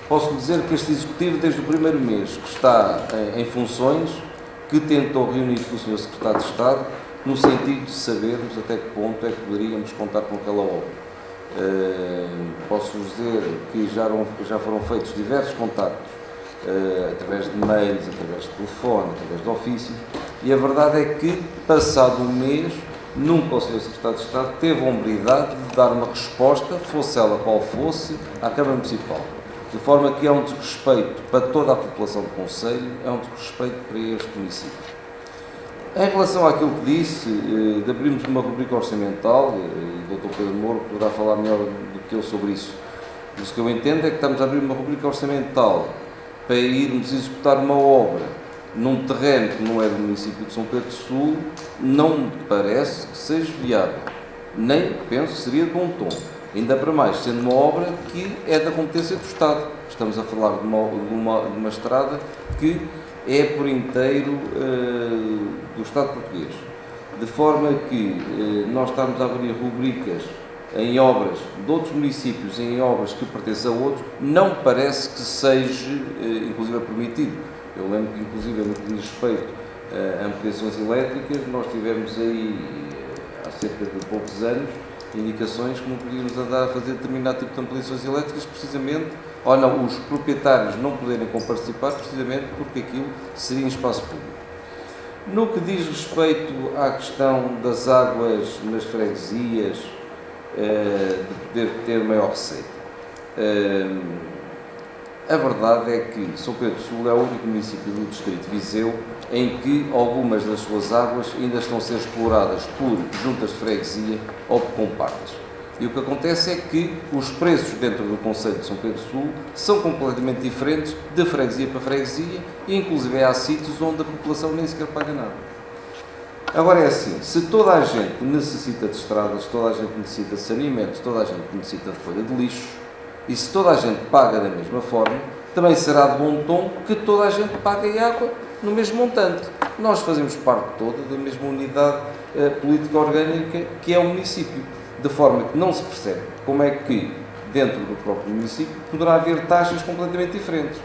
Speaker 1: Posso dizer que este Executivo, desde o primeiro mês que está em funções, que tentou reunir com o Sr. Secretário de Estado, no sentido de sabermos até que ponto é que poderíamos contar com aquela obra. Posso-vos dizer que já foram feitos diversos contactos, através de mails, através de telefone, através de ofícios, e a verdade é que, passado um mês, nunca o Sr. Secretário de Estado teve a hombridade de dar uma resposta, fosse ela qual fosse, à Câmara Municipal. De forma que é um desrespeito para toda a população do Conselho, é um desrespeito para este município. Em relação àquilo que disse, de abrirmos uma rubrica orçamental, e o Dr. Pedro Moura poderá falar melhor do que eu sobre isso, mas o que eu entendo é que estamos a abrir uma rubrica orçamental para irmos executar uma obra num terreno que não é do município de São Pedro do Sul, não me parece que seja viável. Nem penso que seria de bom tom. Ainda para mais, sendo uma obra que é da competência do Estado. Estamos a falar de uma estrada que é por inteiro do Estado português. De forma que nós estamos a abrir rubricas em obras de outros municípios, em obras que pertencem a outros, não parece que seja, inclusive, permitido. Eu lembro que, inclusive, no que diz respeito a ampliações elétricas, nós tivemos aí, há cerca de poucos anos, indicações que não podíamos andar a fazer determinado tipo de ampliações elétricas, precisamente, ou não, os proprietários não poderem participar, precisamente porque aquilo seria em espaço público. No que diz respeito à questão das águas nas freguesias, de poder ter maior receita, a verdade é que São Pedro do Sul é o único município do distrito de Viseu em que algumas das suas águas ainda estão a ser exploradas por juntas de freguesia ou por compartas. E o que acontece é que os preços dentro do concelho de São Pedro do Sul são completamente diferentes de freguesia para freguesia e inclusive há sítios onde a população nem sequer paga nada. Agora é assim, se toda a gente necessita de estradas, toda a gente necessita de saneamento, toda a gente necessita de folha de lixo, e se toda a gente paga da mesma forma, também será de bom tom que toda a gente pague água no mesmo montante. Nós fazemos parte toda da mesma unidade política orgânica que é o município, de forma que não se percebe como é que dentro do próprio município poderá haver taxas completamente diferentes.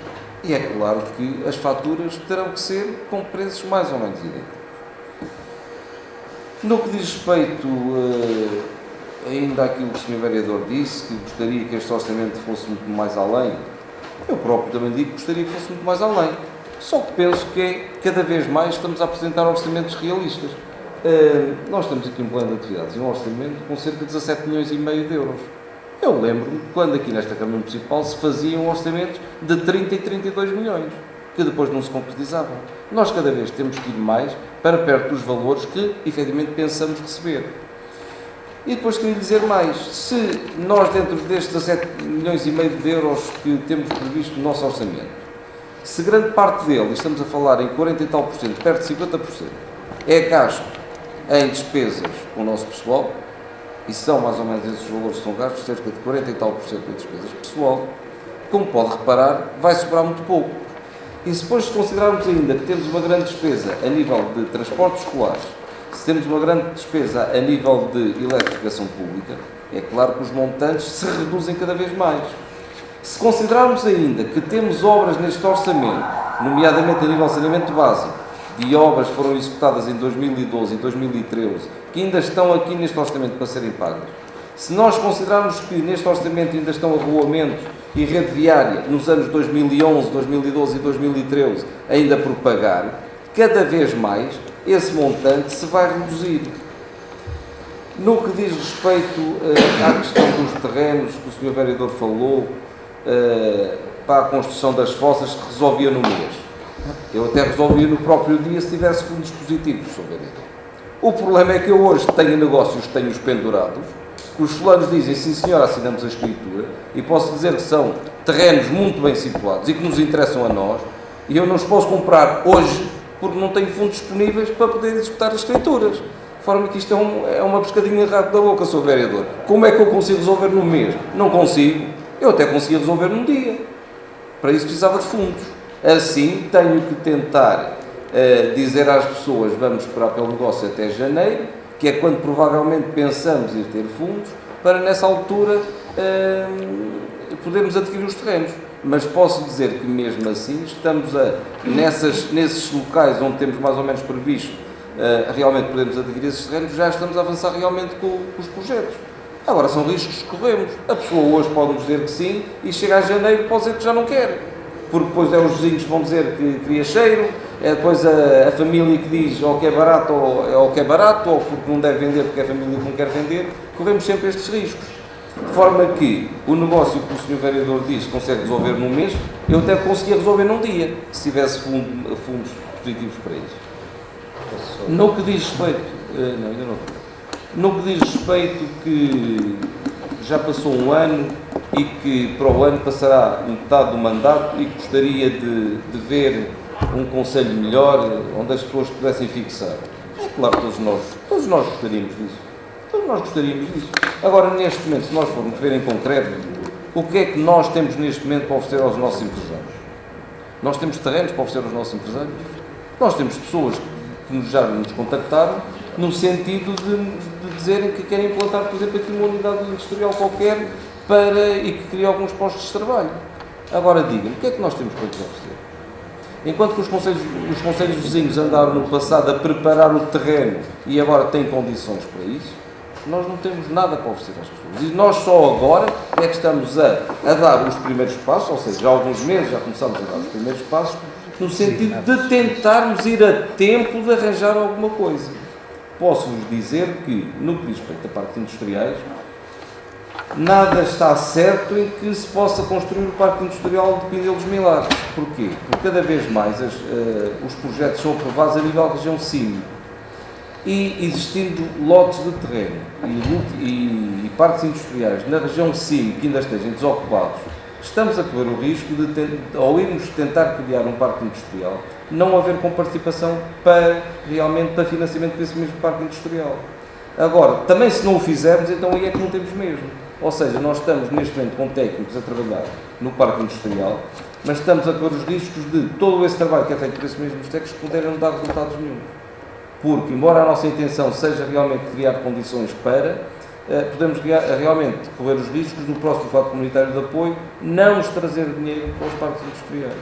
Speaker 1: E é claro que as faturas terão que ser com preços mais ou menos idênticos. No que diz respeito ainda àquilo que o Sr. Vereador disse, que gostaria que este orçamento fosse muito mais além, eu próprio também digo que gostaria que fosse muito mais além. Só que penso que cada vez mais estamos a apresentar orçamentos realistas. Nós temos aqui um plano de atividades e um orçamento com cerca de 17 milhões e meio de euros. Eu lembro-me quando aqui nesta Câmara Municipal se faziam orçamentos de 30 e 32 milhões, que depois não se concretizavam. Nós cada vez temos que ir mais para perto dos valores que efetivamente pensamos receber. E depois queria dizer mais, se nós dentro destes 17 milhões e meio de euros que temos previsto no nosso orçamento, se grande parte dele, estamos a falar em 40 e tal por cento, perto de 50%, é gasto em despesas com o nosso pessoal, e são mais ou menos esses valores que são gastos, cerca de 40 e tal por cento em despesas pessoal, como pode reparar, vai sobrar muito pouco. E se depois considerarmos ainda que temos uma grande despesa a nível de transportes escolares, se temos uma grande despesa a nível de eletrificação pública, é claro que os montantes se reduzem cada vez mais. Se considerarmos ainda que temos obras neste orçamento, nomeadamente a nível de saneamento básico, de obras que foram executadas em 2012 e 2013, que ainda estão aqui neste orçamento para serem pagas, se nós considerarmos que neste orçamento ainda estão arruamentos e rede viária nos anos 2011, 2012 e 2013 ainda por pagar, cada vez mais esse montante se vai reduzir. No que diz respeito à questão dos terrenos que o Sr. Vereador falou, para a construção das fossas, que resolvia no mês. Eu até resolvia no próprio dia se tivesse fundos positivos, Sr. Vereador. O problema é que eu hoje tenho negócios que tenho-os pendurados, que os fulanos dizem, sim senhor, assinamos a escritura, e posso dizer que são terrenos muito bem situados e que nos interessam a nós, e eu não os posso comprar hoje porque não tenho fundos disponíveis para poder executar as escrituras. De forma que isto é uma pescadinha rápida da boca, Sr. Vereador. Como é que eu consigo resolver num mês? Não consigo. Eu até consegui resolver num dia. Para isso precisava de fundos. Assim, tenho que tentar dizer às pessoas, vamos esperar pelo negócio até janeiro, que é quando provavelmente pensamos ir ter fundos, para nessa altura podermos adquirir os terrenos. Mas posso dizer que mesmo assim estamos nesses locais onde temos mais ou menos previsto realmente podemos adquirir esses terrenos, já estamos a avançar realmente com os projetos. Agora são riscos que corremos. A pessoa hoje pode nos dizer que sim e chega a janeiro pode dizer que já não quer. Porque depois os vizinhos vão dizer que cria cheiro,
Speaker 6: é depois a família que diz ou que é barato ou que é barato, ou porque não deve vender porque é a família que não quer vender, corremos sempre estes riscos. De forma que o negócio que o Sr. Vereador diz que consegue resolver num mês, eu até conseguia resolver num dia, se tivesse fundos positivos para isso. No que diz respeito, não, ainda não. No que diz respeito que já passou um ano e que para o ano passará metade do mandato e gostaria de ver um conselho melhor, onde as pessoas pudessem fixar. É claro que todos nós gostaríamos disso. Todos nós gostaríamos disso. Agora, neste momento, se nós formos ver em concreto, o que é que nós temos neste momento para oferecer aos nossos empresários? Nós temos terrenos para oferecer aos nossos empresários? Nós temos pessoas que já nos contactaram no sentido de dizerem que querem implantar, por exemplo, aqui uma unidade industrial qualquer e que cria alguns postos de trabalho. Agora, diga-me, o que é que nós temos para lhes oferecer? Enquanto que os concelhos vizinhos andaram no passado a preparar o terreno e agora têm condições para isso, nós não temos nada para oferecer às pessoas. E nós só agora é que estamos a dar os primeiros passos, ou seja, já há alguns meses já começamos a dar os primeiros passos, no sentido de tentarmos ir a tempo de arranjar alguma coisa. Posso-vos dizer que, no que diz respeito a parques industriais, nada está certo em que se possa construir o Parque Industrial de Pindelos Milagres. Porquê? Porque cada vez mais os projetos são aprovados a nível da região CIMI. E existindo lotes de terreno e parques industriais na região CIMI que ainda estejam desocupados, estamos a correr o risco de, ao irmos tentar criar um parque industrial, não haver comparticipação para financiamento desse mesmo parque industrial. Agora, também se não o fizermos, então aí é que não temos mesmo. Ou seja, nós estamos neste momento com técnicos a trabalhar no parque industrial, mas estamos a correr os riscos de todo esse trabalho que é feito por esses mesmos técnicos poderem não dar resultados nenhum. Porque, embora a nossa intenção seja realmente criar condições para, podemos realmente correr os riscos do próximo quadro comunitário de apoio não nos trazer dinheiro para os parques industriais.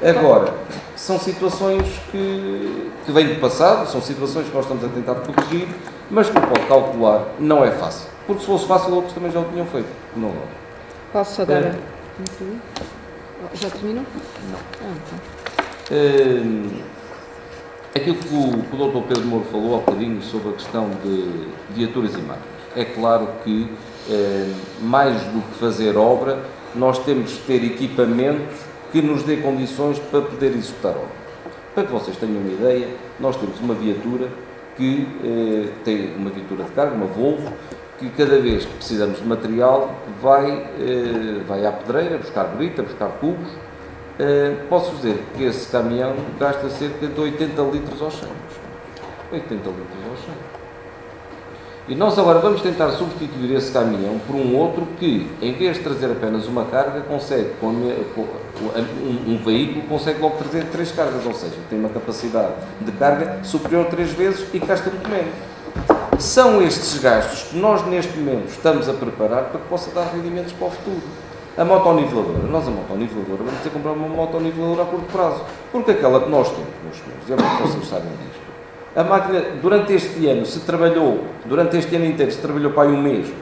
Speaker 6: Agora, são situações que vêm do passado, são situações que nós estamos a tentar corrigir, mas que pode calcular, não é fácil. Porque se fosse fácil, outros também já o tinham feito. Não.
Speaker 3: Posso só dar Já terminou?
Speaker 6: Não. Aquilo que o Dr. Pedro Moura falou há bocadinho sobre a questão de viaturas e máquinas. É claro que, mais do que fazer obra, nós temos que ter equipamentos que nos dê condições para poder executar obra. Para que vocês tenham uma ideia, nós temos uma viatura que tem uma viatura de carga, uma Volvo, que cada vez que precisamos de material vai à pedreira buscar brita, buscar cubos. Posso dizer que esse caminhão gasta cerca de 80 litros ao 100. 80 litros ao 100. E nós agora vamos tentar substituir esse caminhão por um outro que, em vez de trazer apenas uma carga, consegue, um veículo consegue logo trazer 3 cargas, ou seja, tem uma capacidade de carga superior a 3 vezes e gasta muito menos. São estes gastos que nós neste momento estamos a preparar para que possa dar rendimentos para o futuro. A motoniveladora, nós a motoniveladora vamos ter que comprar uma motoniveladora a curto prazo, porque aquela que nós temos, meus senhores, é bom que vocês sabem disto. A máquina, durante este ano inteiro, se trabalhou para aí um mês,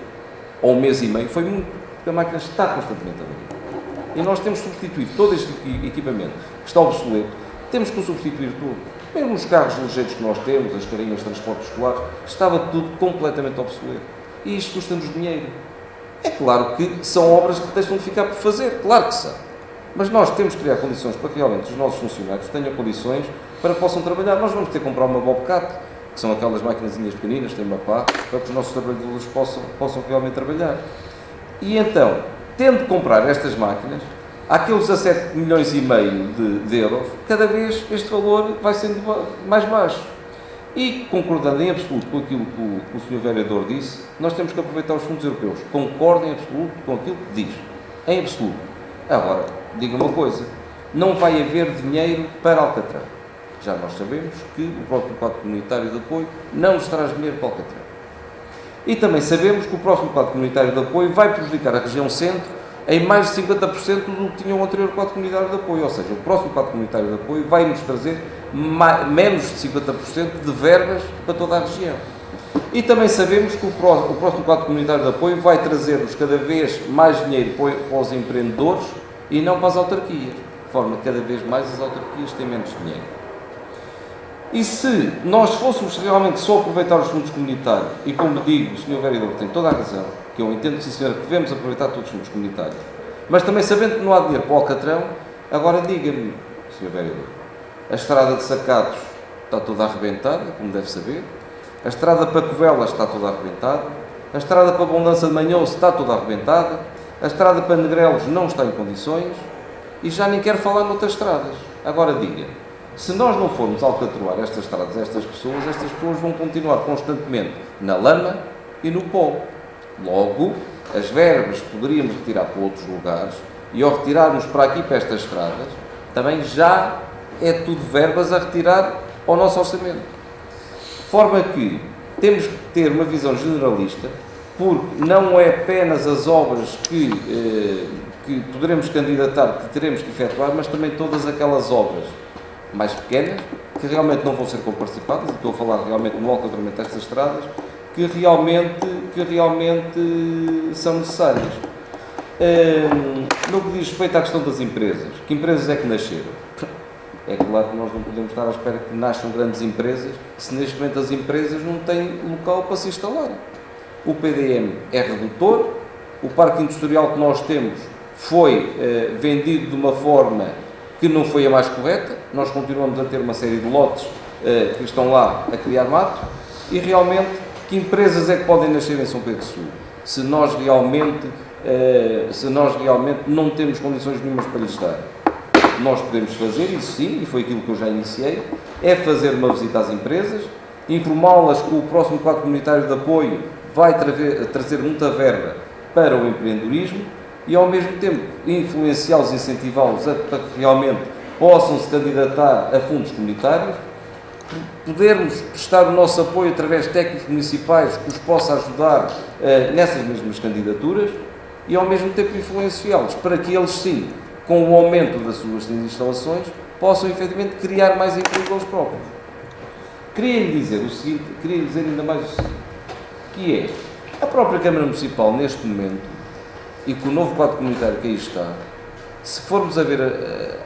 Speaker 6: ou um mês e meio, foi muito, porque a máquina está constantemente a variar. E nós temos que substituir todo este equipamento que está obsoleto, temos que o substituir tudo. Mesmo os carros ligeiros que nós temos, as carinhas de transporte escolar, estava tudo completamente obsoleto. E isto custa-nos dinheiro. É claro que são obras que deixam de ficar por fazer, claro que são. Mas nós temos que criar condições para que realmente os nossos funcionários tenham condições para que possam trabalhar. Nós vamos ter que comprar uma Bobcat, que são aquelas maquinazinhas pequeninas, tem uma pá, para que os nossos trabalhadores possam realmente trabalhar. E então, tendo de comprar estas máquinas, aqueles 17 milhões e meio de euros, cada vez este valor vai sendo mais baixo. E, concordando em absoluto com aquilo que o Sr. Vereador disse, nós temos que aproveitar os fundos europeus. Concordo em absoluto com aquilo que diz. Em absoluto. Agora, diga uma coisa, não vai haver dinheiro para Alcatrão. Já nós sabemos que o próximo quadro comunitário de apoio não nos traz dinheiro para Alcatrão. E também sabemos que o próximo quadro comunitário de apoio vai prejudicar a região centro em mais de 50% do que tinha o anterior quadro comunitário de apoio. Ou seja, o próximo quadro comunitário de apoio vai nos trazer menos de 50% de verbas para toda a região. E também sabemos que o próximo quadro comunitário de apoio vai trazer-nos cada vez mais dinheiro para os empreendedores e não para as autarquias. de forma que cada vez mais as autarquias têm menos dinheiro. E se nós fôssemos realmente só aproveitar os fundos comunitários, e como digo, o Sr. Vereador tem toda a razão, que eu entendo que, sim senhora, que devemos aproveitar todos os fundos comunitários, mas também sabendo que não há dinheiro para o Alcatrão, agora diga-me, Sr. Vereador, a estrada de Sacados está toda arrebentada, como deve saber, a estrada para Covelas está toda arrebentada, a estrada para Abundância de Manhoso está toda arrebentada, a estrada para Negrelos não está em condições, e já nem quero falar noutras estradas. Agora diga, se nós não formos alcatroar estas estradas, estas pessoas vão continuar constantemente na lama e no pó. Logo, as verbas poderíamos retirar para outros lugares, e ao retirarmos para aqui, para estas estradas, também já é tudo verbas a retirar ao nosso orçamento. De forma que temos que ter uma visão generalista, porque não é apenas as obras que poderemos candidatar, que teremos que efetuar, mas também todas aquelas obras mais pequenas, que realmente não vão ser comparticipadas, e estou a falar realmente no alcatramento destas estradas, que realmente são necessárias. No que diz respeito à questão das empresas, que empresas é que nasceram? É claro que nós não podemos estar à espera que nasçam grandes empresas, se neste momento as empresas não têm local para se instalar. O PDM é redutor, o parque industrial que nós temos foi vendido de uma forma que não foi a mais correta. Nós continuamos a ter uma série de lotes que estão lá a criar mato, e realmente, que empresas é que podem nascer em São Pedro Sul, se nós realmente não temos condições nenhumas para lhes dar? Nós podemos fazer, isso sim, e foi aquilo que eu já iniciei, é fazer uma visita às empresas, informá-las que o próximo quadro comunitário de apoio vai trazer muita verba para o empreendedorismo, e ao mesmo tempo influenciá-los, incentivá-los para que realmente possam se candidatar a fundos comunitários, podermos prestar o nosso apoio através de técnicos municipais que os possa ajudar nessas mesmas candidaturas, e ao mesmo tempo influenciá-los para que eles sim, com o aumento das suas instalações, possam efetivamente criar mais emprego aos próprios. Queria lhe dizer ainda mais o seguinte, que é, a própria Câmara Municipal neste momento, e com o novo quadro comunitário que aí está, se formos a ver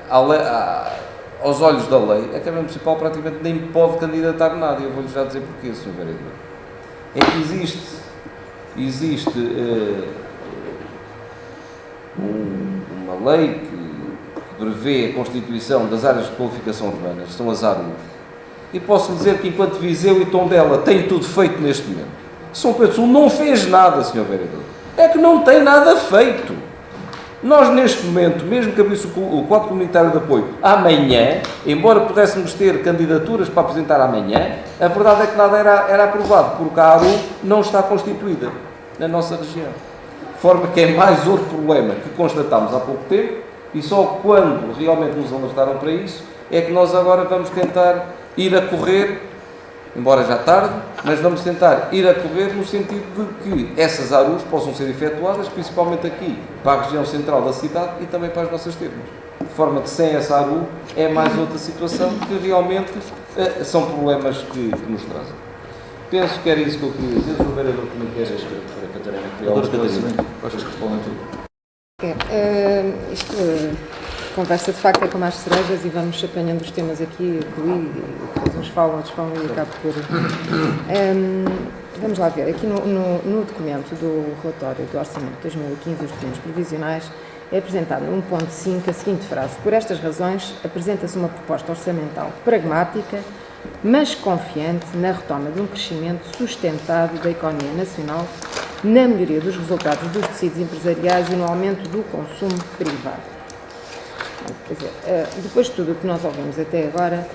Speaker 6: aos olhos da lei, a Câmara Municipal praticamente nem pode candidatar nada, e eu vou-lhe já dizer porquê, Sr. Vereador. É que existe uma lei que prevê a constituição das áreas de qualificação urbanas, são as ARUs, e posso dizer que enquanto Viseu e Tondela têm tudo feito neste momento, São Pedro Sul não fez nada, Sr. Vereador. É que não tem nada feito. Nós, neste momento, mesmo que abrisse o quadro comunitário de apoio amanhã, embora pudéssemos ter candidaturas para apresentar amanhã, a verdade é que nada era aprovado, porque a ARU não está constituída na nossa região. De forma que é mais outro problema que constatámos há pouco tempo, e só quando realmente nos alertaram para isso, é que nós agora vamos tentar ir a correr, embora já tarde, mas vamos tentar ir a correr no sentido de que essas ARUs possam ser efetuadas, principalmente aqui, para a região central da cidade e também para as nossas termas. De forma que sem essa ARU é mais outra situação que realmente são problemas que nos trazem. Penso que era isso que eu queria dizer. O vereador também quer a Catarina. Doutora Catarina, vocês respondem tudo.
Speaker 3: Conversa de facto é como as cerejas, e vamos apanhando os temas aqui, e depois uns falam, outros falam, e acabo por... vamos lá ver, aqui no documento do relatório do Orçamento de 2015, os termos provisionais, é apresentado no 1.5 a seguinte frase: por estas razões, apresenta-se uma proposta orçamental pragmática, mas confiante na retoma de um crescimento sustentado da economia nacional, na melhoria dos resultados dos tecidos empresariais e no aumento do consumo privado. Quer dizer, depois de tudo o que nós ouvimos até agora,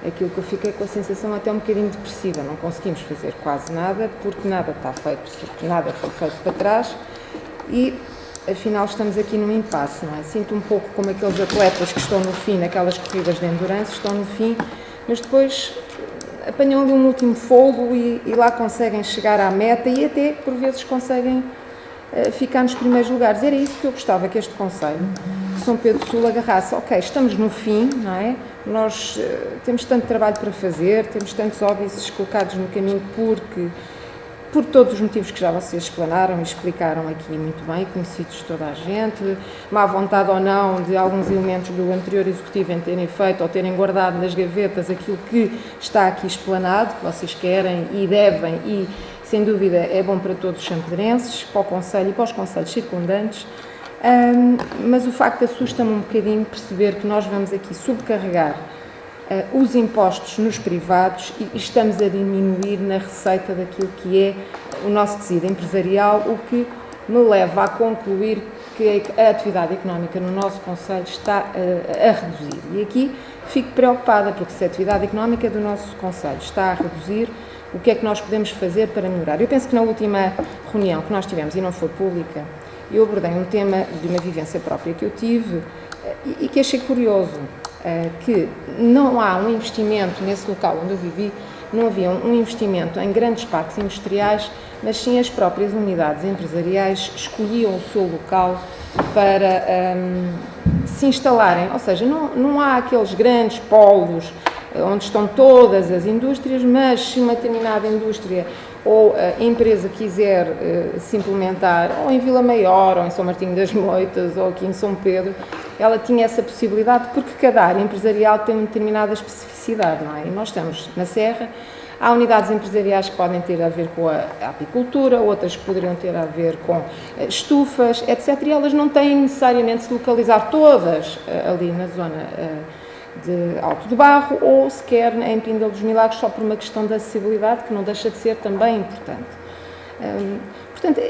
Speaker 3: aquilo que eu fiquei com a sensação até um bocadinho depressiva. Não conseguimos fazer quase nada, porque nada está feito, porque nada foi feito para trás, e afinal estamos aqui num impasse, não é? Sinto um pouco como aqueles atletas que estão no fim, naquelas corridas de endurance, estão no fim, mas depois apanham ali um último fôlego e lá conseguem chegar à meta, e até por vezes conseguem ficar nos primeiros lugares. Era isso que eu gostava que este Conselho de São Pedro Sul agarrasse. Ok, estamos no fim, não é? Nós temos tanto trabalho para fazer, temos tantos óbices colocados no caminho por todos os motivos que já vocês explanaram e explicaram aqui muito bem, conhecidos de toda a gente, má vontade ou não de alguns elementos do anterior executivo em terem feito ou terem guardado nas gavetas aquilo que está aqui explanado, que vocês querem e devem, e sem dúvida é bom para todos os sampedrenses, para o Conselho e para os concelhos circundantes, mas o facto assusta-me um bocadinho perceber que nós vamos aqui subcarregar os impostos nos privados e estamos a diminuir na receita daquilo que é o nosso tecido empresarial, o que me leva a concluir que a atividade económica no nosso concelho está a reduzir. E aqui fico preocupada, porque se a atividade económica do nosso concelho está a reduzir, o que é que nós podemos fazer para melhorar? Eu penso que na última reunião que nós tivemos, e não foi pública, eu abordei um tema de uma vivência própria que eu tive e que achei curioso, que não há um investimento nesse local onde eu vivi, não havia um investimento em grandes parques industriais, mas sim as próprias unidades empresariais escolhiam o seu local para se instalarem, ou seja, não há aqueles grandes polos onde estão todas as indústrias, mas se uma determinada indústria ou a empresa quiser se implementar, ou em Vila Maior, ou em São Martinho das Moitas, ou aqui em São Pedro, ela tinha essa possibilidade, porque cada área empresarial tem uma determinada especificidade, não é? E nós estamos na Serra, há unidades empresariais que podem ter a ver com a apicultura, outras que poderiam ter a ver com estufas, etc. E elas não têm necessariamente de se localizar todas ali na zona de Alto do Barro, ou sequer em Pindel dos Milagres, só por uma questão de acessibilidade, que não deixa de ser também importante. Portanto,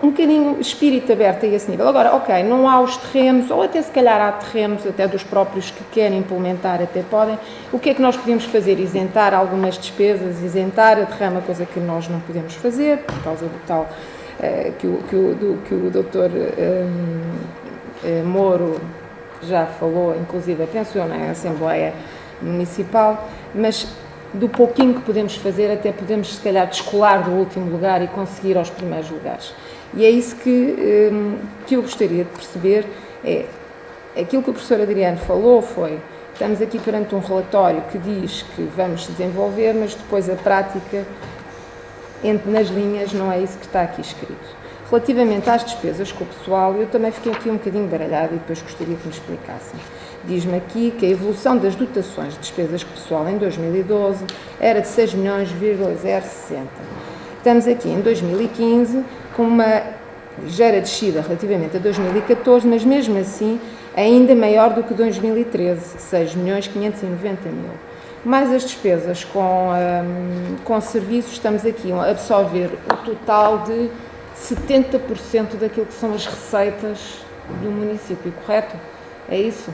Speaker 3: um bocadinho espírito aberto a esse nível. Agora, ok, não há os terrenos, ou até se calhar há terrenos, até dos próprios que querem implementar, até podem. O que é que nós podemos fazer? Isentar algumas despesas, isentar a derrama, coisa que nós não podemos fazer, por causa do tal que o doutor Moro já falou, inclusive penso eu na Assembleia Municipal, mas do pouquinho que podemos fazer, até podemos se calhar descolar do último lugar e conseguir aos primeiros lugares. E é isso que eu gostaria de perceber, aquilo que o professor Adriano falou foi, estamos aqui perante um relatório que diz que vamos desenvolver, mas depois a prática, nas linhas, não é isso que está aqui escrito. Relativamente às despesas com o pessoal, eu também fiquei aqui um bocadinho baralhada e depois gostaria que me explicassem. Diz-me aqui que a evolução das dotações de despesas com o pessoal em 2012 era de 6,060. Estamos aqui em 2015 com uma ligeira descida relativamente a 2014, mas mesmo assim ainda maior do que 2013, 6.590.000. Mais as despesas com serviços, estamos aqui a absorver o total de 70% daquilo que são as receitas do município, correto? É isso?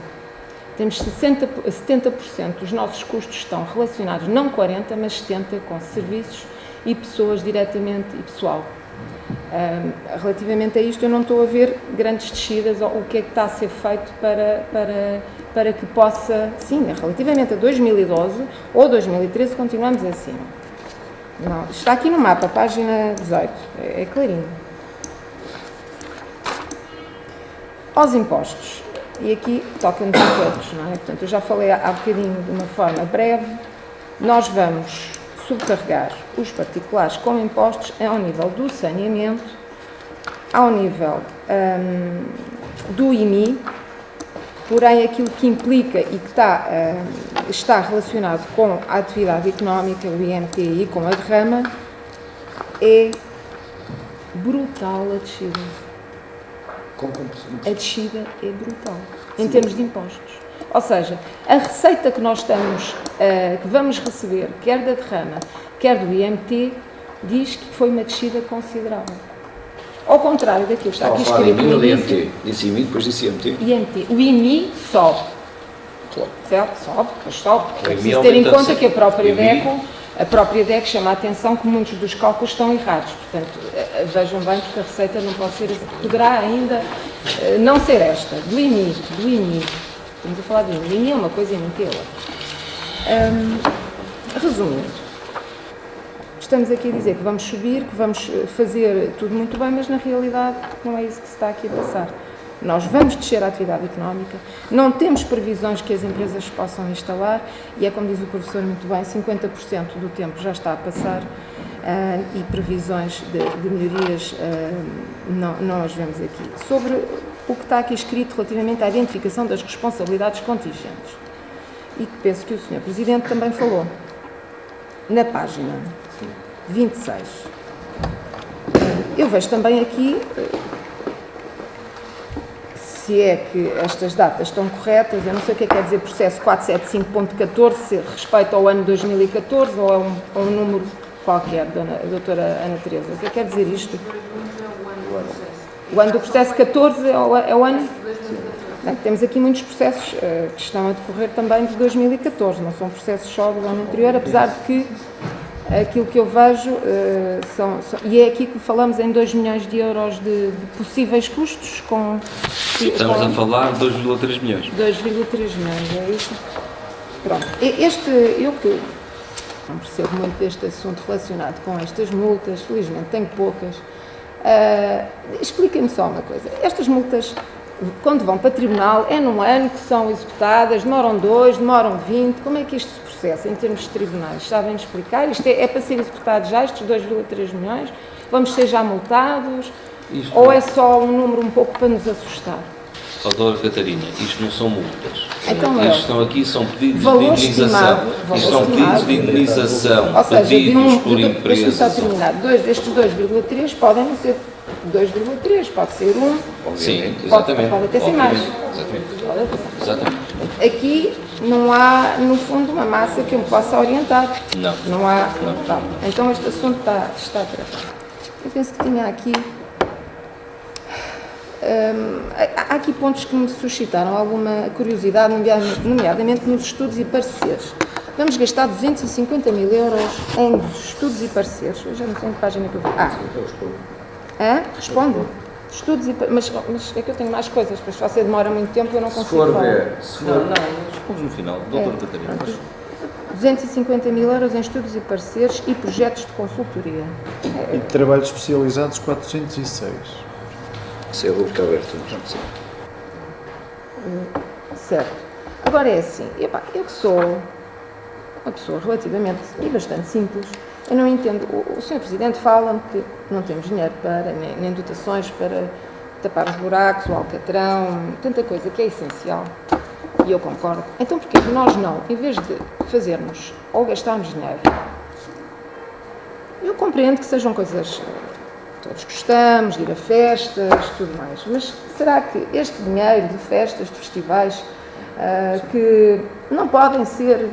Speaker 3: Temos 70% dos nossos custos estão relacionados, não 40%, mas 70% com serviços e pessoas diretamente e pessoal. Relativamente a isto, eu não estou a ver grandes descidas, ou o que é que está a ser feito para que possa, sim, relativamente a 2012 ou 2013, continuamos assim. Não, está aqui no mapa, página 18, é clarinho. Aos impostos, e aqui toca-nos a todos, não é? Portanto, eu já falei há bocadinho de uma forma breve, nós vamos subcarregar os particulares com impostos ao nível do saneamento, ao nível do IMI, porém aquilo que implica e que está relacionado com a atividade económica, o IMTI, com a derrama, é brutal a descida. A descida é brutal, em termos de impostos. Ou seja, a receita que nós que vamos receber, quer da derrama, quer do IMT, diz que foi uma descida considerável. Ao contrário daquilo que está aqui escrito no início.
Speaker 2: Disse IMI, depois disse IMT.
Speaker 3: IMT. O IMI sobe.
Speaker 2: Claro.
Speaker 3: Certo? Sobe, mas sobe. É preciso ter em conta que a própria DEC chama a atenção que muitos dos cálculos estão errados. Portanto, vejam bem, porque a receita não pode ser, poderá ainda não ser esta, do IMI. Estamos a falar do IMI. O IMI é uma coisa e IMT é outra. Resumindo, estamos aqui a dizer que vamos subir, que vamos fazer tudo muito bem, mas na realidade não é isso que se está aqui a passar. Nós vamos descer a atividade económica, não temos previsões que as empresas possam instalar e é como diz o professor muito bem, 50% do tempo já está a passar. e previsões de melhorias não as vemos aqui. Sobre o que está aqui escrito relativamente à identificação das responsabilidades contingentes, e que penso que o Sr. Presidente também falou, na página 26. Eu vejo também aqui, se é que estas datas estão corretas, eu não sei o que quer dizer processo 475.14, se respeita ao ano 2014 ou a um número qualquer, doutora Ana Teresa. O que quer dizer isto? O ano do processo 14 é o ano? Bem, temos aqui muitos processos que estão a decorrer também de 2014, não são processos só do ano anterior, apesar de que aquilo que eu vejo e é aqui que falamos em 2 milhões de euros de possíveis custos com...
Speaker 6: Estamos a falar de 2,3 milhões.
Speaker 3: 2,3 milhões, é isso? Pronto. Eu que não percebo muito deste assunto relacionado com estas multas, felizmente tenho poucas. Expliquem-me só uma coisa. Estas multas, quando vão para tribunal, é num ano que são executadas, demoram 2, demoram 20, como é que isto se processa em termos de tribunais? Sabem explicar? Isto é para ser executado já, estes 2,3 milhões? Vamos ser já multados?
Speaker 6: Isto
Speaker 3: Ou é só um número um pouco para nos assustar?
Speaker 1: Doutora Catarina, isto não são multas.
Speaker 3: Então,
Speaker 1: Isto estão aqui, são pedidos
Speaker 3: valor
Speaker 1: de indenização.
Speaker 3: estimado,
Speaker 1: Isto são pedidos de indenização,
Speaker 3: ou seja,
Speaker 1: pedidos por
Speaker 3: deixa-me
Speaker 1: empresas.
Speaker 3: só terminar. Estes 2,3 podem não ser 2,3, pode ser 1.
Speaker 1: Sim, exatamente.
Speaker 3: Pode até ser mais.
Speaker 1: Exatamente.
Speaker 3: Aqui não há, no fundo, uma massa que eu me possa orientar.
Speaker 1: Não.
Speaker 3: Não há. Tá. Então este assunto está tratado. Eu penso que tinha aqui. Há aqui pontos que me suscitaram alguma curiosidade, nomeadamente nos estudos e pareceres. Vamos gastar 250 mil euros em estudos e pareceres. Eu já não sei em que página que eu vou. Responde. Estudos e mas é que eu tenho mais coisas, pois se você demora muito tempo eu não consigo falar.
Speaker 6: Não, respondes no final, doutora Catarina.
Speaker 3: 250 mil euros em estudos e pareceres e projetos de consultoria.
Speaker 5: E de trabalhos especializados, 406.
Speaker 2: Isso é rubrica aberta.
Speaker 3: Certo. Agora é assim, eu que sou uma pessoa relativamente e bastante simples, eu não entendo. O Sr. Presidente fala-me que não temos dinheiro para, nem dotações para tapar os buracos, o alcatrão, tanta coisa que é essencial. E eu concordo. Então porquê que nós não, em vez de fazermos ou gastarmos dinheiro, eu compreendo que sejam coisas... Todos gostamos de ir a festas, tudo mais, mas será que este dinheiro de festas, de festivais, que não podem ser,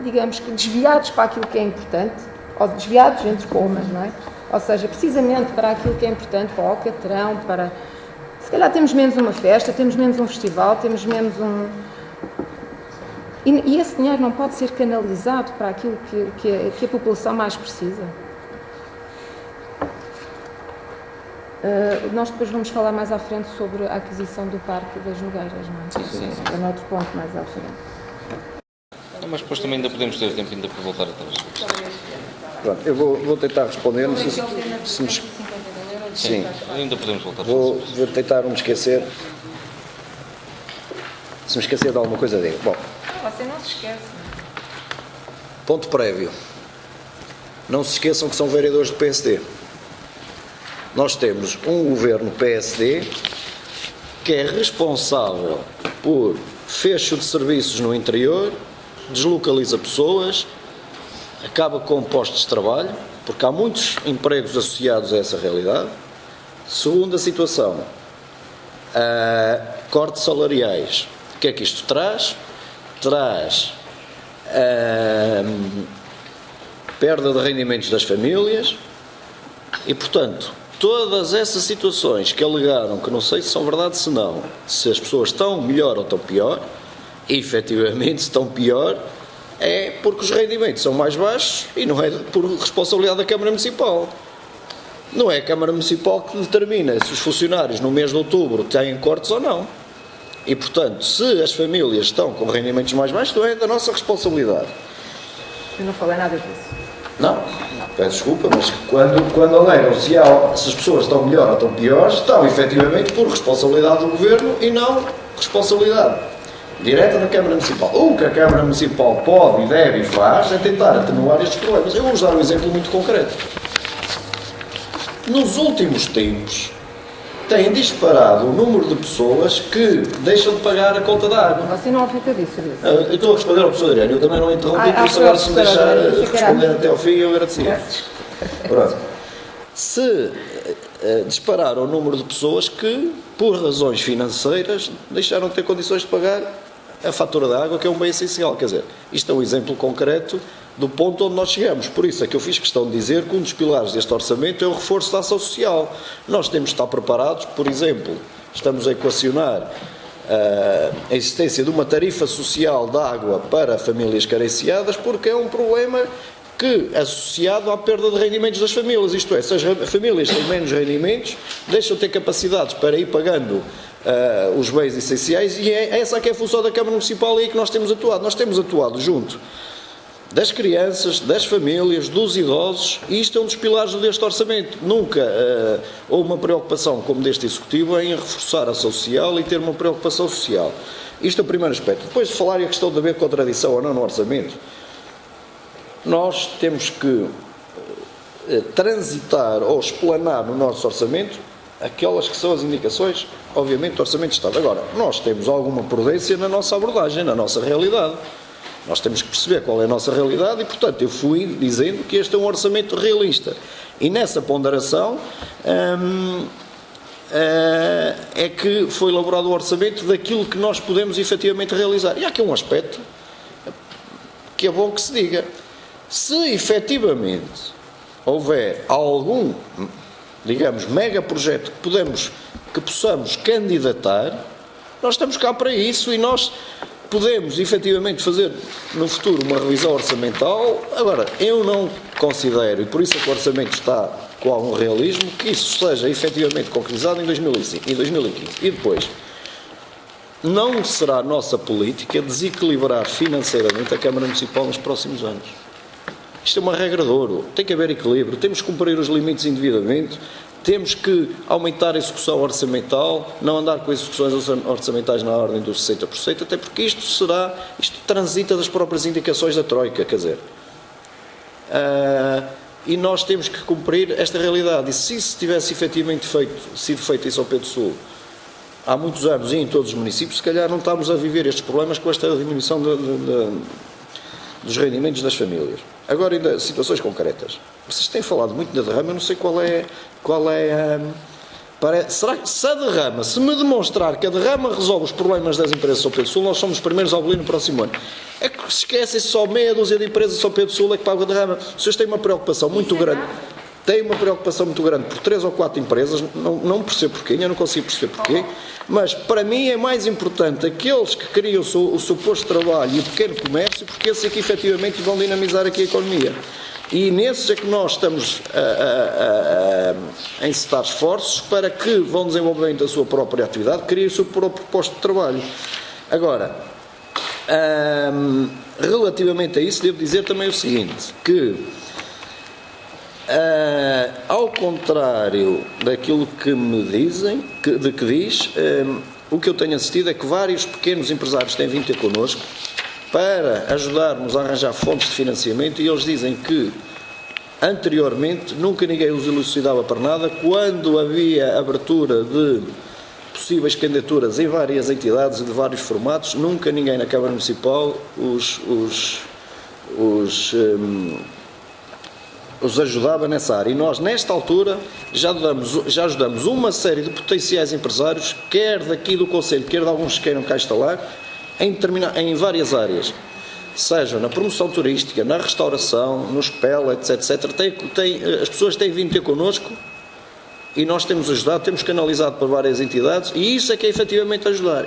Speaker 3: digamos que, desviados para aquilo que é importante, ou desviados entre comas, não é? Ou seja, precisamente para aquilo que é importante, para o alcatrão, para... Se calhar temos menos uma festa, temos menos um festival, temos menos um... E esse dinheiro não pode ser canalizado para aquilo que a população mais precisa. Nós depois vamos falar mais à frente sobre a aquisição do Parque das Nogueiras, não é?
Speaker 1: Sim.
Speaker 3: É um outro ponto mais à frente.
Speaker 1: Mas depois também ainda podemos ter tempo ainda para voltar atrás.
Speaker 2: Pronto, eu vou tentar responder, não sei se me... Sim,
Speaker 1: ainda podemos voltar
Speaker 2: vou tentar não me esquecer. Se me esquecer de alguma coisa, digo. Bom,
Speaker 3: Você não se esquece.
Speaker 2: ponto prévio. Não se esqueçam que são vereadores do PSD. Nós temos um governo PSD que é responsável por fecho de serviços no interior, deslocaliza pessoas, acaba com postos de trabalho, porque há muitos empregos associados a essa realidade. Segunda situação, cortes salariais. O que é que isto traz? Traz perda de rendimentos das famílias e, portanto, todas essas situações que alegaram, que não sei se são verdade se não, se as pessoas estão melhor ou estão pior, e efetivamente se estão pior, é porque os rendimentos são mais baixos e não é por responsabilidade da Câmara Municipal. Não é a Câmara Municipal que determina se os funcionários no mês de outubro têm cortes ou não. E, portanto, se as famílias estão com rendimentos mais baixos, não é da nossa responsabilidade.
Speaker 3: Eu não falei nada disso.
Speaker 2: Não, peço desculpa, mas quando alegam se as pessoas estão melhor ou estão piores, estão efetivamente por responsabilidade do Governo e não responsabilidade direta da Câmara Municipal. O que a Câmara Municipal pode, deve e faz é tentar atenuar estes problemas. Eu vou-vos dar um exemplo muito concreto. Nos últimos tempos, tem disparado o número de pessoas que deixam de pagar a conta da água.
Speaker 3: Você não afeta disso, serviço.
Speaker 2: Eu estou a responder ao professor Adriano, eu também não interrompi, por isso agora se me deixar responder até ao fim, eu agradecia. Pronto. Se disparar o número de pessoas que, por razões financeiras, deixaram de ter condições de pagar a fatura da água, que é um bem essencial. Quer dizer, isto é um exemplo concreto do ponto onde nós chegamos. Por isso é que eu fiz questão de dizer que um dos pilares deste orçamento é o reforço da ação social. Nós temos de estar preparados, por exemplo, estamos a equacionar a existência de uma tarifa social de água para famílias carenciadas, porque é um problema que, associado à perda de rendimentos das famílias, isto é, se as famílias têm menos rendimentos, deixam de ter capacidades para ir pagando os bens essenciais, e é essa que é a função da Câmara Municipal, e aí que nós temos atuado. Nós temos atuado junto das crianças, das famílias, dos idosos, e isto é um dos pilares deste orçamento. Nunca houve uma preocupação como deste Executivo em reforçar a ação social e ter uma preocupação social. Isto é o primeiro aspecto. Depois de falar a questão de haver contradição ou não no orçamento, nós temos que transitar ou explanar no nosso orçamento aquelas que são as indicações, obviamente, do Orçamento de Estado. Agora, nós temos alguma prudência na nossa abordagem, na nossa realidade. Nós temos que perceber qual é a nossa realidade e, portanto, eu fui dizendo que este é um orçamento realista. E nessa ponderação é que foi elaborado o orçamento daquilo que nós podemos efetivamente realizar. E há aqui um aspecto que é bom que se diga. Se efetivamente houver algum, digamos, megaprojeto que possamos candidatar, nós estamos cá para isso e nós podemos efetivamente fazer no futuro uma revisão orçamental. Agora, eu não considero, e por isso é que o orçamento está com algum realismo, que isso seja efetivamente concretizado em 2015. E depois, não será a nossa política desequilibrar financeiramente a Câmara Municipal nos próximos anos. Isto é uma regra de ouro, tem que haver equilíbrio, temos que cumprir os limites indevidamente, temos que aumentar a execução orçamental, não andar com execuções orçamentais na ordem dos 60%, até porque isto transita das próprias indicações da Troika, quer dizer. E nós temos que cumprir esta realidade. E se isso tivesse efetivamente sido feito em São Pedro Sul há muitos anos e em todos os municípios, se calhar não estamos a viver estes problemas com esta diminuição dos rendimentos das famílias. Agora, ainda situações concretas. Vocês têm falado muito da derrama, eu não sei qual é será que se me demonstrar que a derrama resolve os problemas das empresas de São Pedro Sul, nós somos os primeiros a abolir no próximo ano. É que se esquecem só meia dúzia de empresas de São Pedro Sul é que pagam a derrama. Vocês têm uma preocupação muito grande. Por 3 ou 4 empresas, não percebo porquê, eu não consigo perceber porquê, mas para mim é mais importante aqueles que criam o suposto trabalho e o pequeno comércio, porque esses é que efetivamente vão dinamizar aqui a economia. E nesses é que nós estamos a encetar esforços para que vão desenvolvendo a sua própria atividade, criem o seu próprio posto de trabalho. Agora, relativamente a isso, devo dizer também o seguinte, que ao contrário daquilo que me dizem, o que eu tenho assistido é que vários pequenos empresários têm vindo ter connosco para ajudarmos a arranjar fontes de financiamento, e eles dizem que anteriormente nunca ninguém os elucidava para nada. Quando havia abertura de possíveis candidaturas em várias entidades e de vários formatos, nunca ninguém na Câmara Municipal os ajudava nessa área. E nós, nesta altura, já ajudamos uma série de potenciais empresários, quer daqui do Conselho, quer de alguns que queiram cá instalar, em várias áreas, seja na promoção turística, na restauração, nos pellets, etc. As pessoas têm vindo ter connosco e nós temos ajudado, temos canalizado para várias entidades, e isso é que é efetivamente ajudar.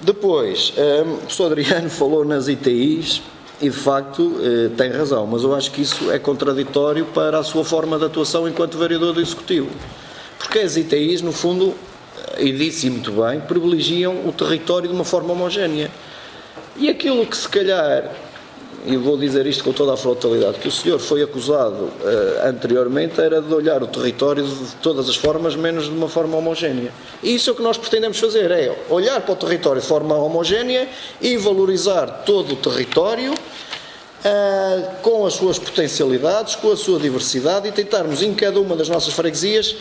Speaker 2: Depois, o professor Adriano falou nas ITIs, e de facto tem razão, mas eu acho que isso é contraditório para a sua forma de atuação enquanto vereador do Executivo, porque as ITIs, no fundo, e disse muito bem, privilegiam o território de uma forma homogénea, e aquilo que se calhar e vou dizer isto com toda a frontalidade, que o senhor foi acusado anteriormente era de olhar o território de todas as formas, menos de uma forma homogénea. E isso é o que nós pretendemos fazer, é olhar para o território de forma homogénea e valorizar todo o território com as suas potencialidades, com a sua diversidade e tentarmos em cada uma das nossas freguesias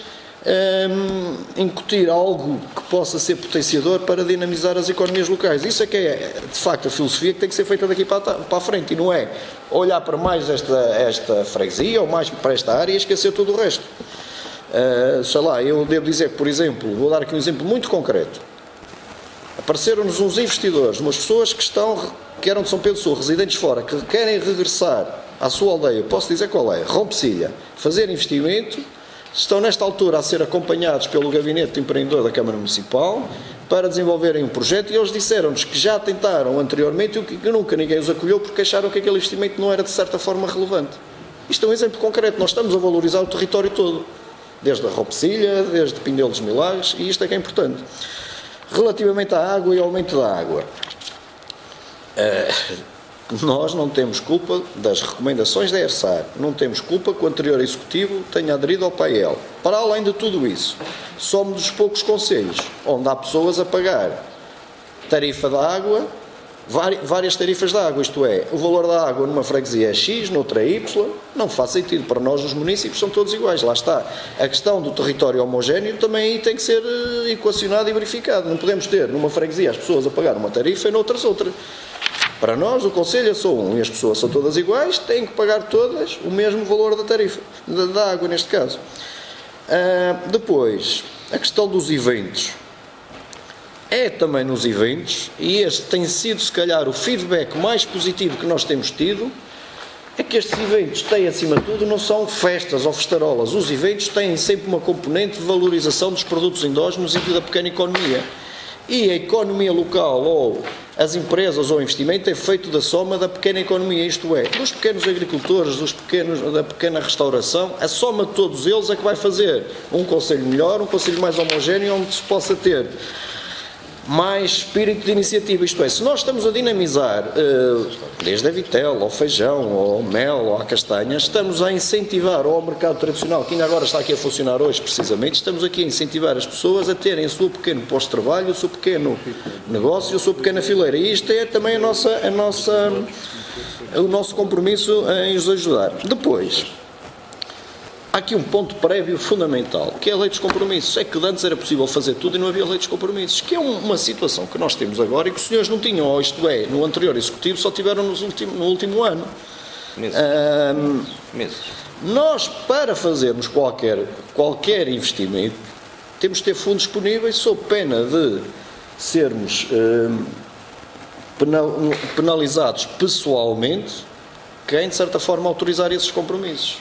Speaker 2: incutir algo que possa ser potenciador para dinamizar as economias locais. Isso é que é, de facto, a filosofia que tem que ser feita daqui para a frente, e não é olhar para mais esta freguesia ou mais para esta área e esquecer tudo o resto. Sei lá, eu devo dizer que, por exemplo, vou dar aqui um exemplo muito concreto. Apareceram-nos uns investidores, umas pessoas que eram de São Pedro Sul, residentes fora, que querem regressar à sua aldeia, posso dizer qual é, Rompecilha, fazer investimento. Estão nesta altura a ser acompanhados pelo Gabinete de Empreendedor da Câmara Municipal para desenvolverem um projeto, e eles disseram-nos que já tentaram anteriormente e que nunca ninguém os acolheu porque acharam que aquele investimento não era de certa forma relevante. Isto é um exemplo concreto, nós estamos a valorizar o território todo, desde a Rompecilha, desde Pindelo dos Milagres, e isto é que é importante. Relativamente à água e ao aumento da água, nós não temos culpa das recomendações da ERSAR, não temos culpa que o anterior Executivo tenha aderido ao PAEL. Para além de tudo isso, somos dos poucos concelhos onde há pessoas a pagar tarifa da água, várias tarifas da água, isto é, o valor da água numa freguesia é X, noutra é Y, não faz sentido. Para nós, os municípios são todos iguais, lá está. A questão do território homogéneo também aí tem que ser equacionado e verificado. Não podemos ter numa freguesia as pessoas a pagar uma tarifa e noutras outra. Para nós, o Conselho é só um e as pessoas são todas iguais, têm que pagar todas o mesmo valor da tarifa, da água neste caso. Depois, a questão dos eventos. É também nos eventos, e este tem sido se calhar o feedback mais positivo que nós temos tido, é que estes eventos têm, acima de tudo, não são festas ou festarolas. Os eventos têm sempre uma componente de valorização dos produtos endógenos e da pequena economia. E a economia local, ou as empresas ou o investimento, é feito da soma da pequena economia, isto é, dos pequenos agricultores, da pequena restauração. A soma de todos eles é que vai fazer um concelho melhor, um concelho mais homogéneo, onde se possa ter mais espírito de iniciativa. Isto é, se nós estamos a dinamizar desde a vitela, ao feijão, ao mel, ou à castanha, estamos a incentivar ao mercado tradicional, que ainda agora está aqui a funcionar hoje precisamente, estamos aqui a incentivar as pessoas a terem o seu pequeno posto de trabalho, o seu pequeno negócio, a sua pequena fileira, e isto é também o nosso compromisso em os ajudar. Depois, há aqui um ponto prévio fundamental, que é a lei dos compromissos. É que antes era possível fazer tudo e não havia lei dos compromissos, que é uma situação que nós temos agora e que os senhores não tinham, ou isto é, no anterior Executivo, só tiveram no último ano.
Speaker 1: Meses.
Speaker 2: Nós, para fazermos qualquer investimento, temos de ter fundos disponíveis, sob pena de sermos penalizados pessoalmente, quem de certa forma autorizar esses compromissos.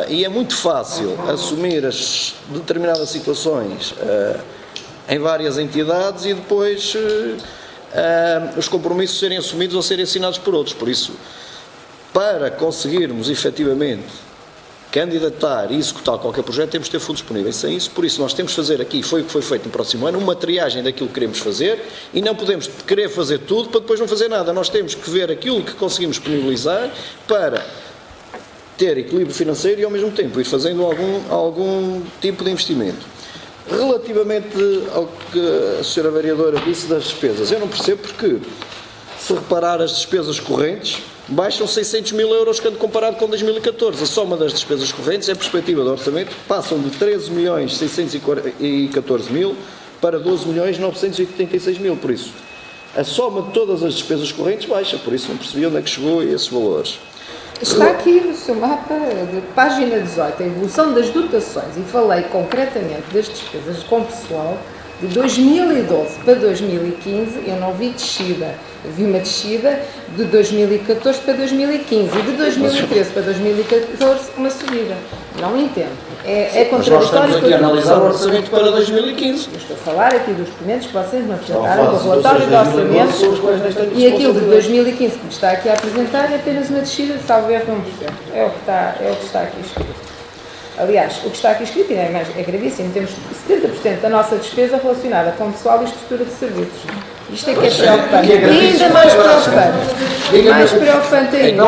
Speaker 2: E é muito fácil assumir as determinadas situações em várias entidades e depois os compromissos serem assumidos ou serem assinados por outros. Por isso, para conseguirmos efetivamente candidatar e executar qualquer projeto, temos de ter fundos disponíveis. Sem isso, por isso, nós temos de fazer aqui, foi o que foi feito no próximo ano, uma triagem daquilo que queremos fazer, e não podemos querer fazer tudo para depois não fazer nada. Nós temos que ver aquilo que conseguimos disponibilizar para ter equilíbrio financeiro e ao mesmo tempo ir fazendo algum tipo de investimento. Relativamente ao que a senhora vereadora disse das despesas, eu não percebo porque, se reparar, as despesas correntes baixam 600 mil euros quando comparado com 2014. A soma das despesas correntes, em perspectiva do orçamento, passam de 13 milhões 614 mil para 12 milhões 986 mil, por isso. A soma de todas as despesas correntes baixa, por isso não percebi onde é que chegou a esses valores.
Speaker 3: Está aqui no seu mapa de página 18, a evolução das dotações, e falei concretamente das despesas com pessoal de 2012 para 2015, eu não vi descida, vi uma descida de 2014 para 2015 e de 2013 para 2014 uma subida. Não entendo. É contraditório.
Speaker 2: Mas nós estamos aqui a analisar o orçamento para 2015.
Speaker 3: Eu estou a falar aqui dos documentos que vocês me apresentaram, do relatório de orçamento, e aquilo de 2015 que me está aqui a apresentar é apenas uma descida de salvo erro 1%. É o que está aqui escrito. Aliás, o que está aqui escrito é gravíssimo. Temos 70% da nossa despesa relacionada com pessoal e estrutura de serviços. Isto é que é preocupante. E ainda mais preocupante ainda.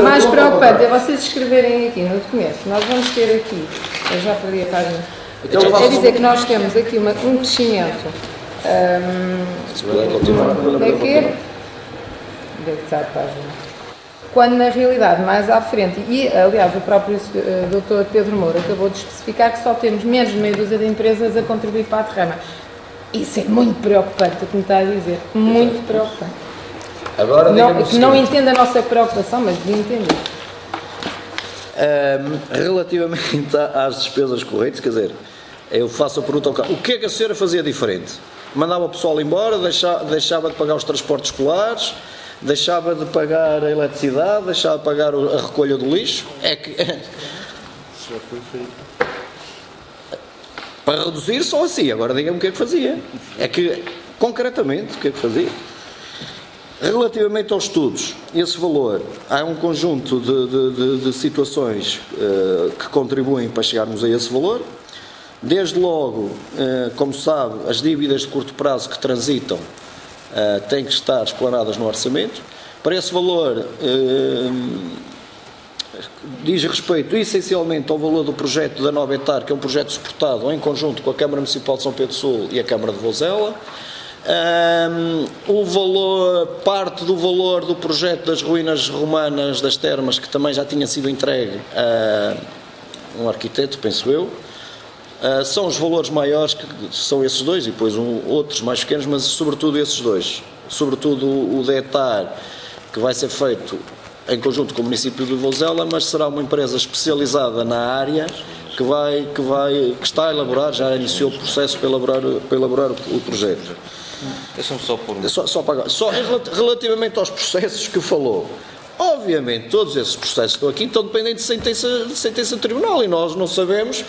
Speaker 3: Mais preocupante é vocês escreverem aqui no documento. Nós vamos ter aqui, eu já perdi a página. É dizer que nós temos aqui um crescimento. Como é que é? Deve estar a página. Quando na realidade, mais à frente, e aliás o próprio Dr. Pedro Moura acabou de especificar que só temos menos de meia dúzia de empresas a contribuir para a derrama. Isso é muito preocupante, o que me está a dizer. Muito preocupante.
Speaker 2: Agora,
Speaker 3: não entendo a nossa preocupação, mas devia entender.
Speaker 2: Relativamente às despesas correntes, quer dizer, eu faço a pergunta ao carro: o que é que a senhora fazia diferente? Mandava o pessoal embora, deixava de pagar os transportes escolares, deixava de pagar a eletricidade, deixava de pagar a recolha do lixo? É que...
Speaker 7: Já foi feito.
Speaker 2: Para reduzir só assim, agora diga-me o que é que fazia. É que, concretamente, o que é que fazia? Relativamente aos estudos, esse valor, há um conjunto de situações que contribuem para chegarmos a esse valor. Desde logo, como sabe, as dívidas de curto prazo que transitam têm que estar explanadas no orçamento. Para esse valor, diz respeito essencialmente ao valor do projeto da Nova Etar, que é um projeto suportado em conjunto com a Câmara Municipal de São Pedro Sul e a Câmara de Vozela. O valor, parte do valor do projeto das ruínas romanas das termas, que também já tinha sido entregue a um arquiteto, penso eu. São os valores maiores, que são esses dois, e depois outros mais pequenos, mas sobretudo esses dois. Sobretudo o de Etar, que vai ser feito em conjunto com o município de Vozela, mas será uma empresa especializada na área que está a elaborar, já iniciou o processo para elaborar o projeto.
Speaker 1: Deixa-me só pôr
Speaker 2: Relativamente aos processos que falou, obviamente todos esses processos que estão aqui estão dependentes de sentença do tribunal, e nós não sabemos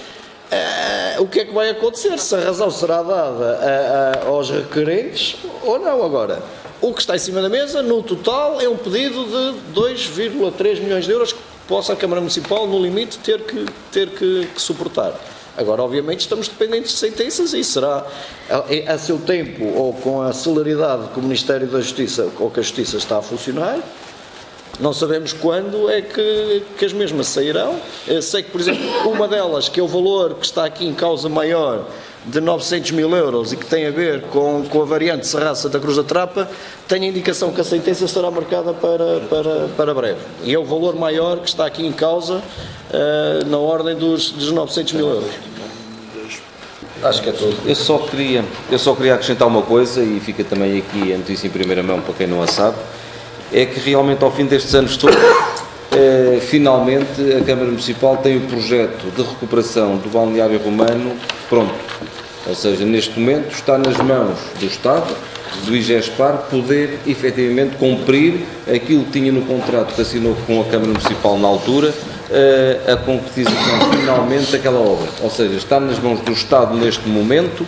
Speaker 2: o que é que vai acontecer, se a razão será dada aos requerentes ou não. Agora, o que está em cima da mesa, no total, é um pedido de 2,3 milhões de euros que possa a Câmara Municipal, no limite, ter que suportar. Agora, obviamente, estamos dependentes de sentenças, e será a seu tempo, ou com a celeridade que o Ministério da Justiça, ou que a Justiça está a funcionar. Não sabemos quando é que as mesmas sairão. Eu sei que, por exemplo, uma delas, que é o valor que está aqui em causa maior, de 900 mil euros, e que tem a ver com a variante Serraça da Cruz da Trapa, tem a indicação que a sentença será marcada para breve. E é o valor maior que está aqui em causa, na ordem dos 900 mil euros. Acho que é tudo.
Speaker 6: Eu só queria acrescentar uma coisa, e fica também aqui a notícia em primeira mão para quem não a sabe, é que realmente ao fim destes anos todos, finalmente a Câmara Municipal tem o projeto de recuperação do balneário romano pronto. Ou seja, neste momento está nas mãos do Estado, do IGESPAR, poder efetivamente cumprir aquilo que tinha no contrato que assinou com a Câmara Municipal na altura, a concretização finalmente daquela obra. Ou seja, está nas mãos do Estado neste momento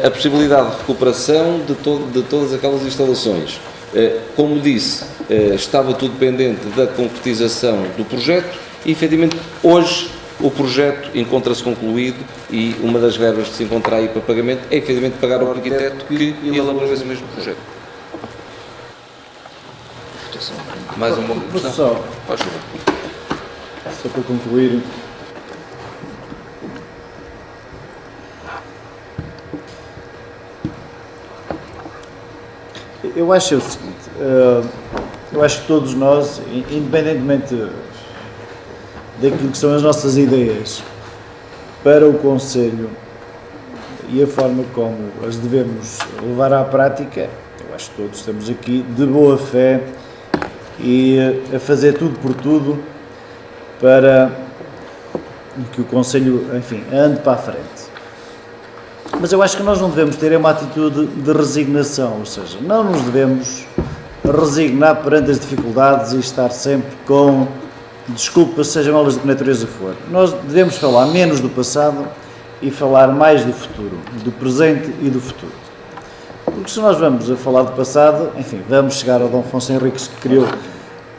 Speaker 6: a possibilidade de recuperação de todas aquelas instalações. Como disse, estava tudo pendente da concretização do projeto, e efetivamente hoje o projeto encontra-se concluído, e uma das verbas que se encontra aí para pagamento é efetivamente pagar ao arquiteto que elaborou esse mesmo projeto. Mais uma questão?
Speaker 5: Professor,
Speaker 6: Faz favor.
Speaker 5: só para concluir, eu acho o seguinte, eu acho que todos nós, independentemente daquilo que são as nossas ideias para o Conselho e a forma como as devemos levar à prática, eu acho que todos estamos aqui de boa fé e a fazer tudo por tudo para que o Conselho, enfim, ande para a frente. Mas eu acho que nós não devemos ter uma atitude de resignação, ou seja, não nos devemos resignar perante as dificuldades e estar sempre com desculpas, sejam elas de que natureza for. Nós devemos falar menos do passado e falar mais do futuro, do presente e do futuro. Porque se nós vamos a falar do passado, enfim, vamos chegar ao Dom Afonso Henriques, que criou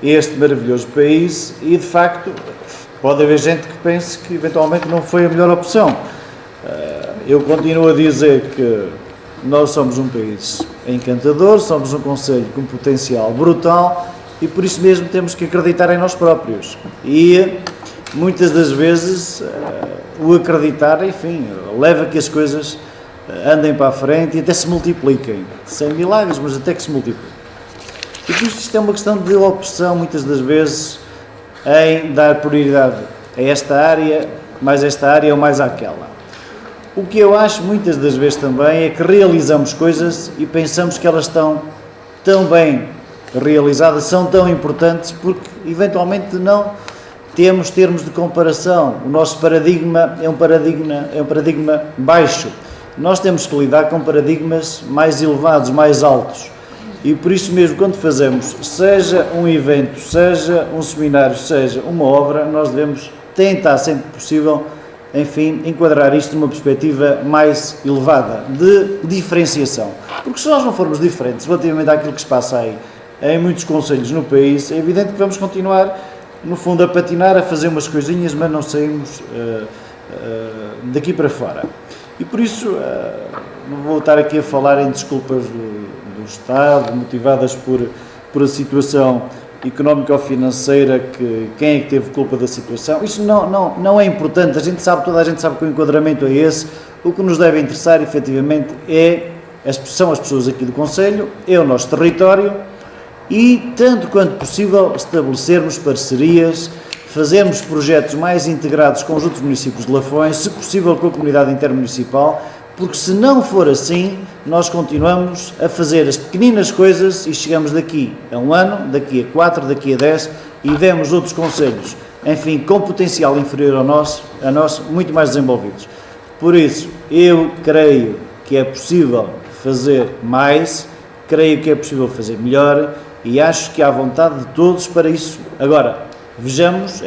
Speaker 5: este maravilhoso país, e de facto pode haver gente que pense que eventualmente não foi a melhor opção. Eu continuo a dizer que nós somos um país encantador, somos um concelho com potencial brutal e por isso mesmo temos que acreditar em nós próprios. E muitas das vezes o acreditar, enfim, leva a que as coisas andem para a frente e até se multipliquem. Sem milagres, mas até que se multipliquem. E por isso isto é uma questão de opção, muitas das vezes, em dar prioridade a esta área, mais esta área ou mais àquela. O que eu acho muitas das vezes também é que realizamos coisas e pensamos que elas estão tão bem realizadas, são tão importantes, porque eventualmente não temos termos de comparação. O nosso paradigma é um paradigma baixo. Nós temos que lidar com paradigmas mais elevados, mais altos. E por isso mesmo, quando fazemos, seja um evento, seja um seminário, seja uma obra, nós devemos tentar, sempre possível, enfim, enquadrar isto numa perspectiva mais elevada, de diferenciação. Porque se nós não formos diferentes relativamente àquilo que se passa aí, em muitos concelhos no país, é evidente que vamos continuar, no fundo, a patinar, a fazer umas coisinhas, mas não saímos daqui para fora. E por isso, não vou estar aqui a falar em desculpas do Estado, motivadas por a situação económica ou financeira, que quem é que teve culpa da situação. Isso não é importante, toda a gente sabe que o enquadramento é esse. O que nos deve interessar, efetivamente, são as pessoas aqui do concelho, é o nosso território e, tanto quanto possível, estabelecermos parcerias, fazermos projetos mais integrados com os outros municípios de Lafões, se possível com a comunidade intermunicipal, porque se não for assim, nós continuamos a fazer as pequeninas coisas e chegamos daqui a 1 ano, daqui a 4, daqui a 10 e vemos outros concelhos, enfim, com potencial inferior a nós, muito mais desenvolvidos. Por isso, eu creio que é possível fazer mais, creio que é possível fazer melhor e acho que há vontade de todos para isso. Agora, vejamos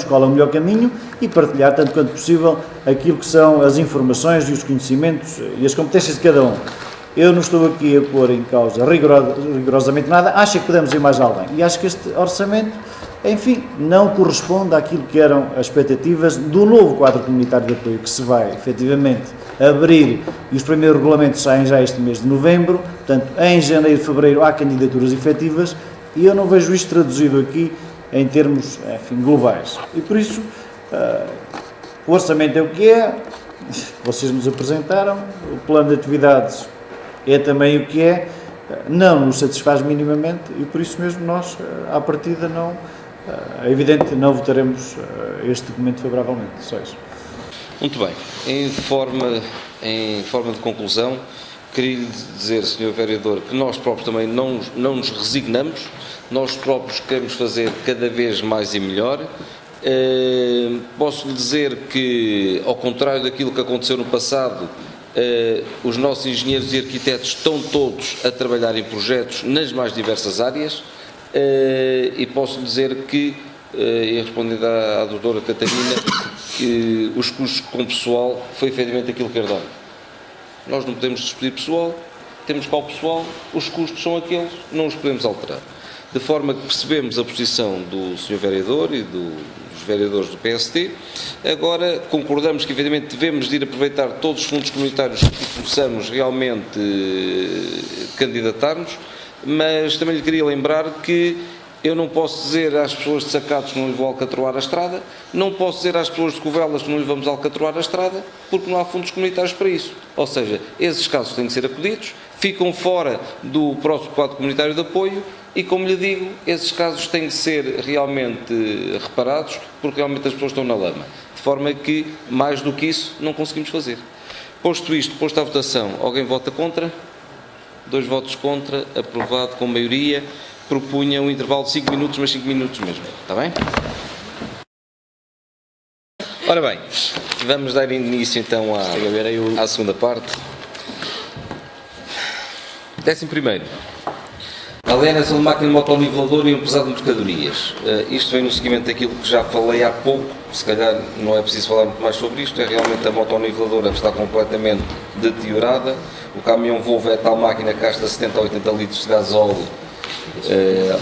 Speaker 5: qual é o melhor caminho e partilhar, tanto quanto possível, aquilo que são as informações e os conhecimentos e as competências de cada um. Eu não estou aqui a pôr em causa rigorosamente nada, acho que podemos ir mais além. E acho que este orçamento, enfim, não corresponde àquilo que eram as expectativas do novo quadro comunitário de apoio que se vai, efetivamente, abrir, e os primeiros regulamentos saem já este mês de novembro, portanto, em janeiro e fevereiro há candidaturas efetivas, e eu não vejo isto traduzido aqui em termos, enfim, globais. E por isso, o orçamento é o que é, vocês nos apresentaram, o plano de atividades é também o que é, não nos satisfaz minimamente e por isso mesmo nós, à partida, é evidente, não votaremos este documento favoravelmente. Só isso.
Speaker 1: Muito bem. Em forma de conclusão, queria lhe dizer, Sr. Vereador, que nós próprios também não nos resignamos, nós próprios queremos fazer cada vez mais e melhor. Posso lhe dizer que, ao contrário daquilo que aconteceu no passado, os nossos engenheiros e arquitetos estão todos a trabalhar em projetos nas mais diversas áreas e posso lhe dizer que, e respondendo à doutora Catarina, que os custos com pessoal foi efetivamente aquilo que herdámos. Nós não podemos despedir pessoal, temos cá o pessoal, os custos são aqueles, não os podemos alterar. De forma que percebemos a posição do Sr. Vereador e dos vereadores do PSD. Agora, concordamos que, evidentemente, devemos de ir aproveitar todos os fundos comunitários que possamos realmente candidatar-nos, mas também lhe queria lembrar que eu não posso dizer às pessoas de Sacados que não lhe vou alcatroar a estrada, não posso dizer às pessoas de Covelas que não lhe vamos alcatroar a estrada, porque não há fundos comunitários para isso. Ou seja, esses casos têm que ser acudidos, ficam fora do próximo quadro comunitário de apoio e, como lhe digo, esses casos têm que ser realmente reparados, porque realmente as pessoas estão na lama. De forma que, mais do que isso, não conseguimos fazer. Posto isto, posto à votação, alguém vota contra? 2 votos contra, aprovado com maioria. Propunha um intervalo de 5 minutos, mas 5 minutos mesmo. Está bem? Ora bem, vamos dar início então à segunda parte. 11º. A alienação de máquina de motonivelador e um pesado de mercadorias. Isto vem no seguimento daquilo que já falei há pouco, se calhar não é preciso falar muito mais sobre isto, é realmente a motoniveladora que está completamente deteriorada. O caminhão Volvo é tal máquina que gasta 70 a 80 litros de gasóleo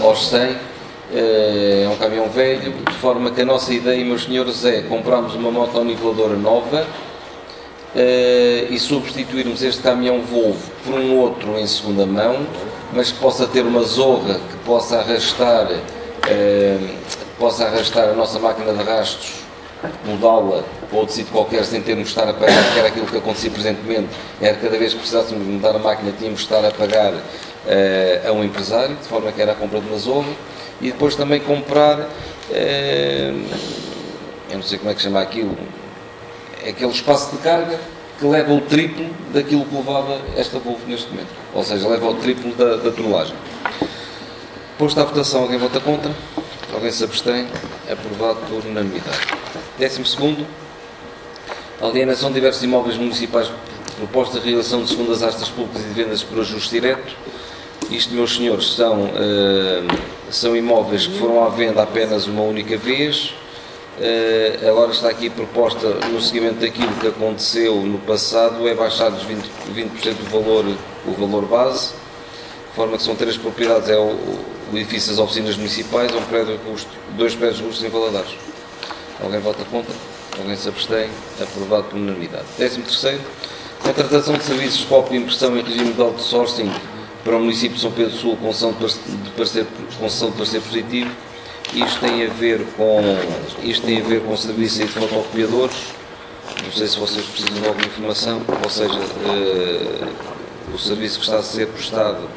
Speaker 1: aos 100, é um caminhão velho, de forma que a nossa ideia, meus senhores, é comprarmos uma motoniveladora nova e substituirmos este caminhão Volvo por um outro em segunda mão, mas que possa ter uma zorra, que possa arrastar a nossa máquina de arrastos, mudá-la para outro sítio qualquer sem termos de estar a pagar, que era aquilo que acontecia presentemente, era cada vez que precisássemos mudar a máquina tínhamos de estar a pagar a um empresário, de forma que era a compra de uma zorra, e depois também comprar, eu não sei como é que se chama aquilo, aquele espaço de carga que leva o triplo daquilo que levava esta Volvo neste momento, ou seja, leva o triplo da tonelagem. Posto à votação, alguém vota contra? Alguém se abstém? Aprovado por unanimidade. 12º, alienação de diversos imóveis municipais, proposta de realização de segundas astas públicas e de vendas por ajuste direto. Isto, meus senhores, são imóveis que foram à venda apenas uma única vez. Agora está aqui proposta, no seguimento daquilo que aconteceu no passado, é baixar-lhes 20% o valor base, de forma que são 3 propriedades, é o edifício das oficinas municipais, é um prédio de custo, 2 prédios de custos em Valadares. Alguém vota contra? Alguém se abstém? Aprovado por unanimidade. 13º, contratação de serviços de cópia e impressão em regime de outsourcing para o município de São Pedro do Sul, concessão de parecer positivo. Isto tem a ver com serviços de fotocopiadores. Não sei se vocês precisam de alguma informação, ou seja, o serviço que está a ser prestado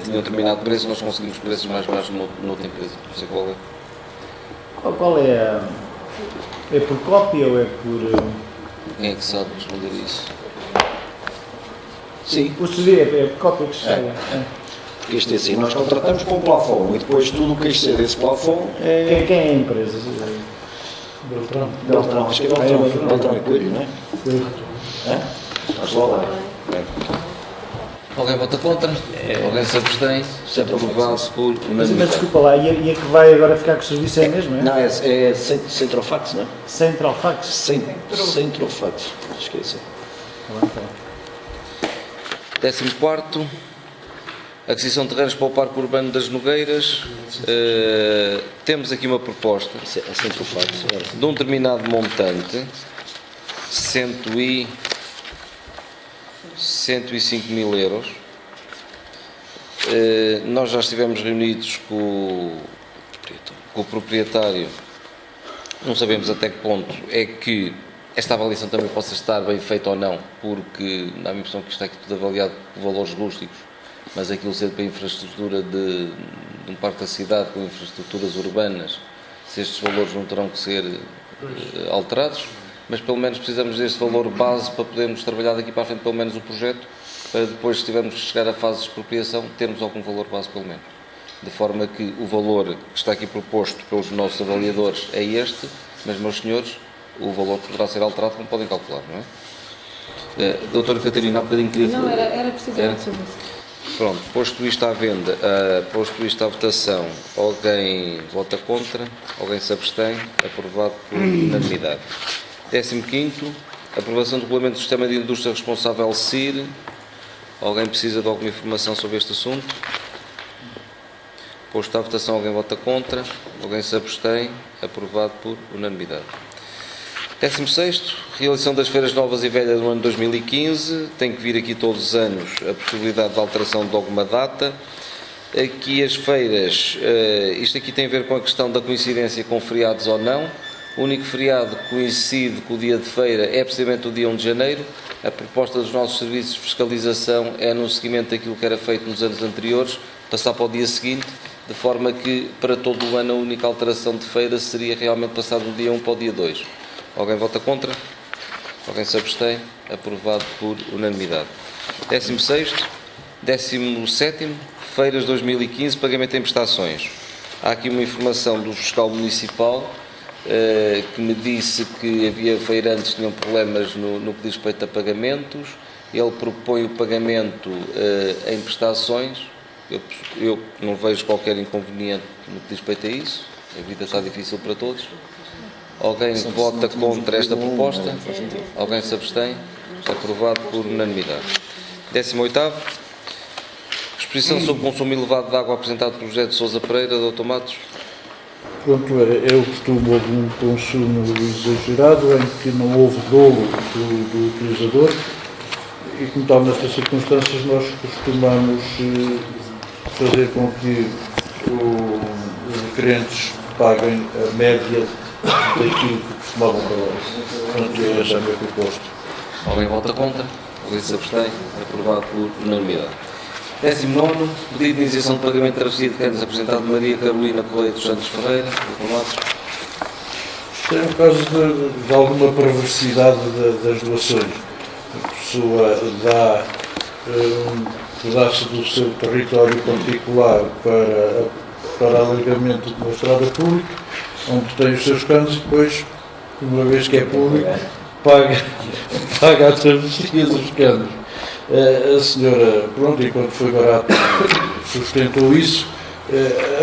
Speaker 1: tinha um determinado preço, nós conseguimos preços mais baixos noutra empresa. Não sei qual é.
Speaker 5: Qual é é por cópia ou é por...
Speaker 1: Quem é que sabe responder isso?
Speaker 2: Sim.
Speaker 5: O serviço é por cópia que se chega.
Speaker 2: Porque isto é assim, nós contratamos para um plafond e depois tudo o que exceder esse plafond é...
Speaker 5: Quem é a empresa?
Speaker 2: Beltrão, acho que é Beltrão e Coelho, não é? Acho lá lá.
Speaker 1: Alguém vota contra? Alguém se abstém?
Speaker 2: Sempre
Speaker 1: Aprovado por
Speaker 5: Mas
Speaker 1: unanimidade.
Speaker 5: desculpa lá, e a que vai agora ficar com o serviço é mesmo, é?
Speaker 2: Não, é Centrofax, não é?
Speaker 5: Central Fax?
Speaker 2: Centrofax, esqueci.
Speaker 1: 14º, aquisição de terrenos para o Parque Urbano das Nogueiras. Temos aqui uma proposta
Speaker 2: É Centrofax.
Speaker 1: de um determinado montante, 105 mil euros. Nós já estivemos reunidos com o proprietário, não sabemos até que ponto é que esta avaliação também possa estar bem feita ou não, porque dá a impressão que isto está aqui tudo avaliado por valores rústicos, mas aquilo sendo para a infraestrutura de um parque da cidade com infraestruturas urbanas, se estes valores não terão que ser alterados, mas pelo menos precisamos deste valor base para podermos trabalhar daqui para a frente pelo menos o projeto, para depois, se tivermos que chegar à fase de expropriação, termos algum valor base pelo menos. De forma que o valor que está aqui proposto pelos nossos avaliadores é este, mas, meus senhores, o valor poderá ser alterado, como podem calcular, não é? Doutora Catarina, há bocadinho queria...
Speaker 3: Não, era precisamente sobre isso.
Speaker 1: Pronto, posto isto à venda, posto isto à votação, alguém vota contra, alguém se abstém, aprovado por unanimidade. 15º, aprovação do regulamento do Sistema de Indústria Responsável SIR. Alguém precisa de alguma informação sobre este assunto? Posto à votação, alguém vota contra, alguém se abstém, aprovado por unanimidade. 16º, realização das feiras novas e velhas do ano 2015, tem que vir aqui todos os anos a possibilidade de alteração de alguma data. Aqui as feiras, isto aqui tem a ver com a questão da coincidência com feriados ou não. O único feriado que coincide com o dia de feira é precisamente o dia 1 de janeiro. A proposta dos nossos serviços de fiscalização é, no seguimento daquilo que era feito nos anos anteriores, passar para o dia seguinte, de forma que para todo o ano a única alteração de feira seria realmente passar do dia 1 para o dia 2. Alguém vota contra? Alguém se abstém? Aprovado por unanimidade. 16º, 17º, feiras 2015, pagamento em prestações. Há aqui uma informação do fiscal municipal que me disse que havia feirantes que tinham problemas no que diz respeito a pagamentos. Ele propõe o pagamento em prestações. Eu não vejo qualquer inconveniente no que diz respeito a isso. A vida está difícil para todos. Alguém vota contra esta proposta? Alguém se abstém? Aprovado por unanimidade. 18º, exposição sobre consumo elevado de água apresentado pelo José de Sousa Pereira. Dr. Matos.
Speaker 7: Pronto, eu costumo algum consumo exagerado em que não houve dolo do utilizador e, como tal, nestas circunstâncias, nós costumamos fazer com que os requerentes paguem a média daquilo que costumavam pagar. Portanto, essa é a minha proposta.
Speaker 1: Alguém vota contra? Alguém se abstém? Aprovado por unanimidade. 19º, pedido de iniciação de pagamento de travessia de Canas apresentado de Maria Carolina Correia dos Santos Ferreira. Diplomados.
Speaker 7: Isto é um caso de alguma perversidade das doações. A pessoa dá um pedaço do seu território particular para alargamento de uma estrada pública, onde tem os seus canos e depois, uma vez que é público, paga a travessia dos canos. A senhora, pronto, enquanto foi barato, sustentou isso.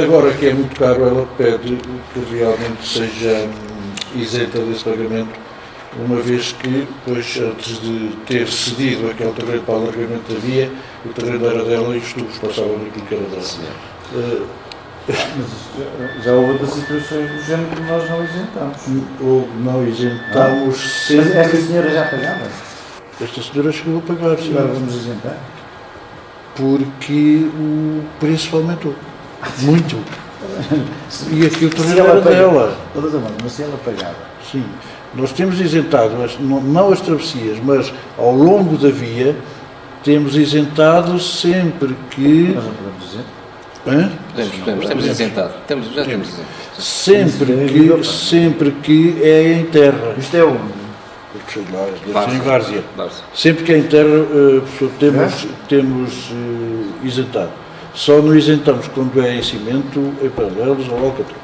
Speaker 7: Agora que é muito caro, ela pede que realmente seja isenta desse pagamento, uma vez que, depois, antes de ter cedido aquele terreno para o alargamento da via, o terreno era dela e os tubos passavam naquilo que era dela.
Speaker 5: Mas já houve outras situações do género que nós não isentamos.
Speaker 7: Ou não isentamos sempre.
Speaker 5: Mas esta senhora já pagava?
Speaker 7: Esta senhora chegou a pagar, sim,
Speaker 5: Agora vamos isentar?
Speaker 7: porque o preço aumentou. Muito. E aqui o
Speaker 5: Se
Speaker 7: terreno
Speaker 5: ela
Speaker 7: era
Speaker 5: paga-
Speaker 7: dela.
Speaker 5: Todas as mas se ela pagava.
Speaker 7: Sim. Nós temos isentado, não as travessias, mas ao longo da via, temos isentado sempre que.
Speaker 5: Nós não podemos dizer.
Speaker 7: Hã?
Speaker 1: Temos isentado. Já temos isentado.
Speaker 7: Sempre que é em terra.
Speaker 5: Isto é um.
Speaker 7: Sei lá, deve ser em várzea.
Speaker 1: Várzea.
Speaker 7: Sempre que é em terra, temos isentado. Só não isentamos quando é em cimento, em paralelos ou alcatrão.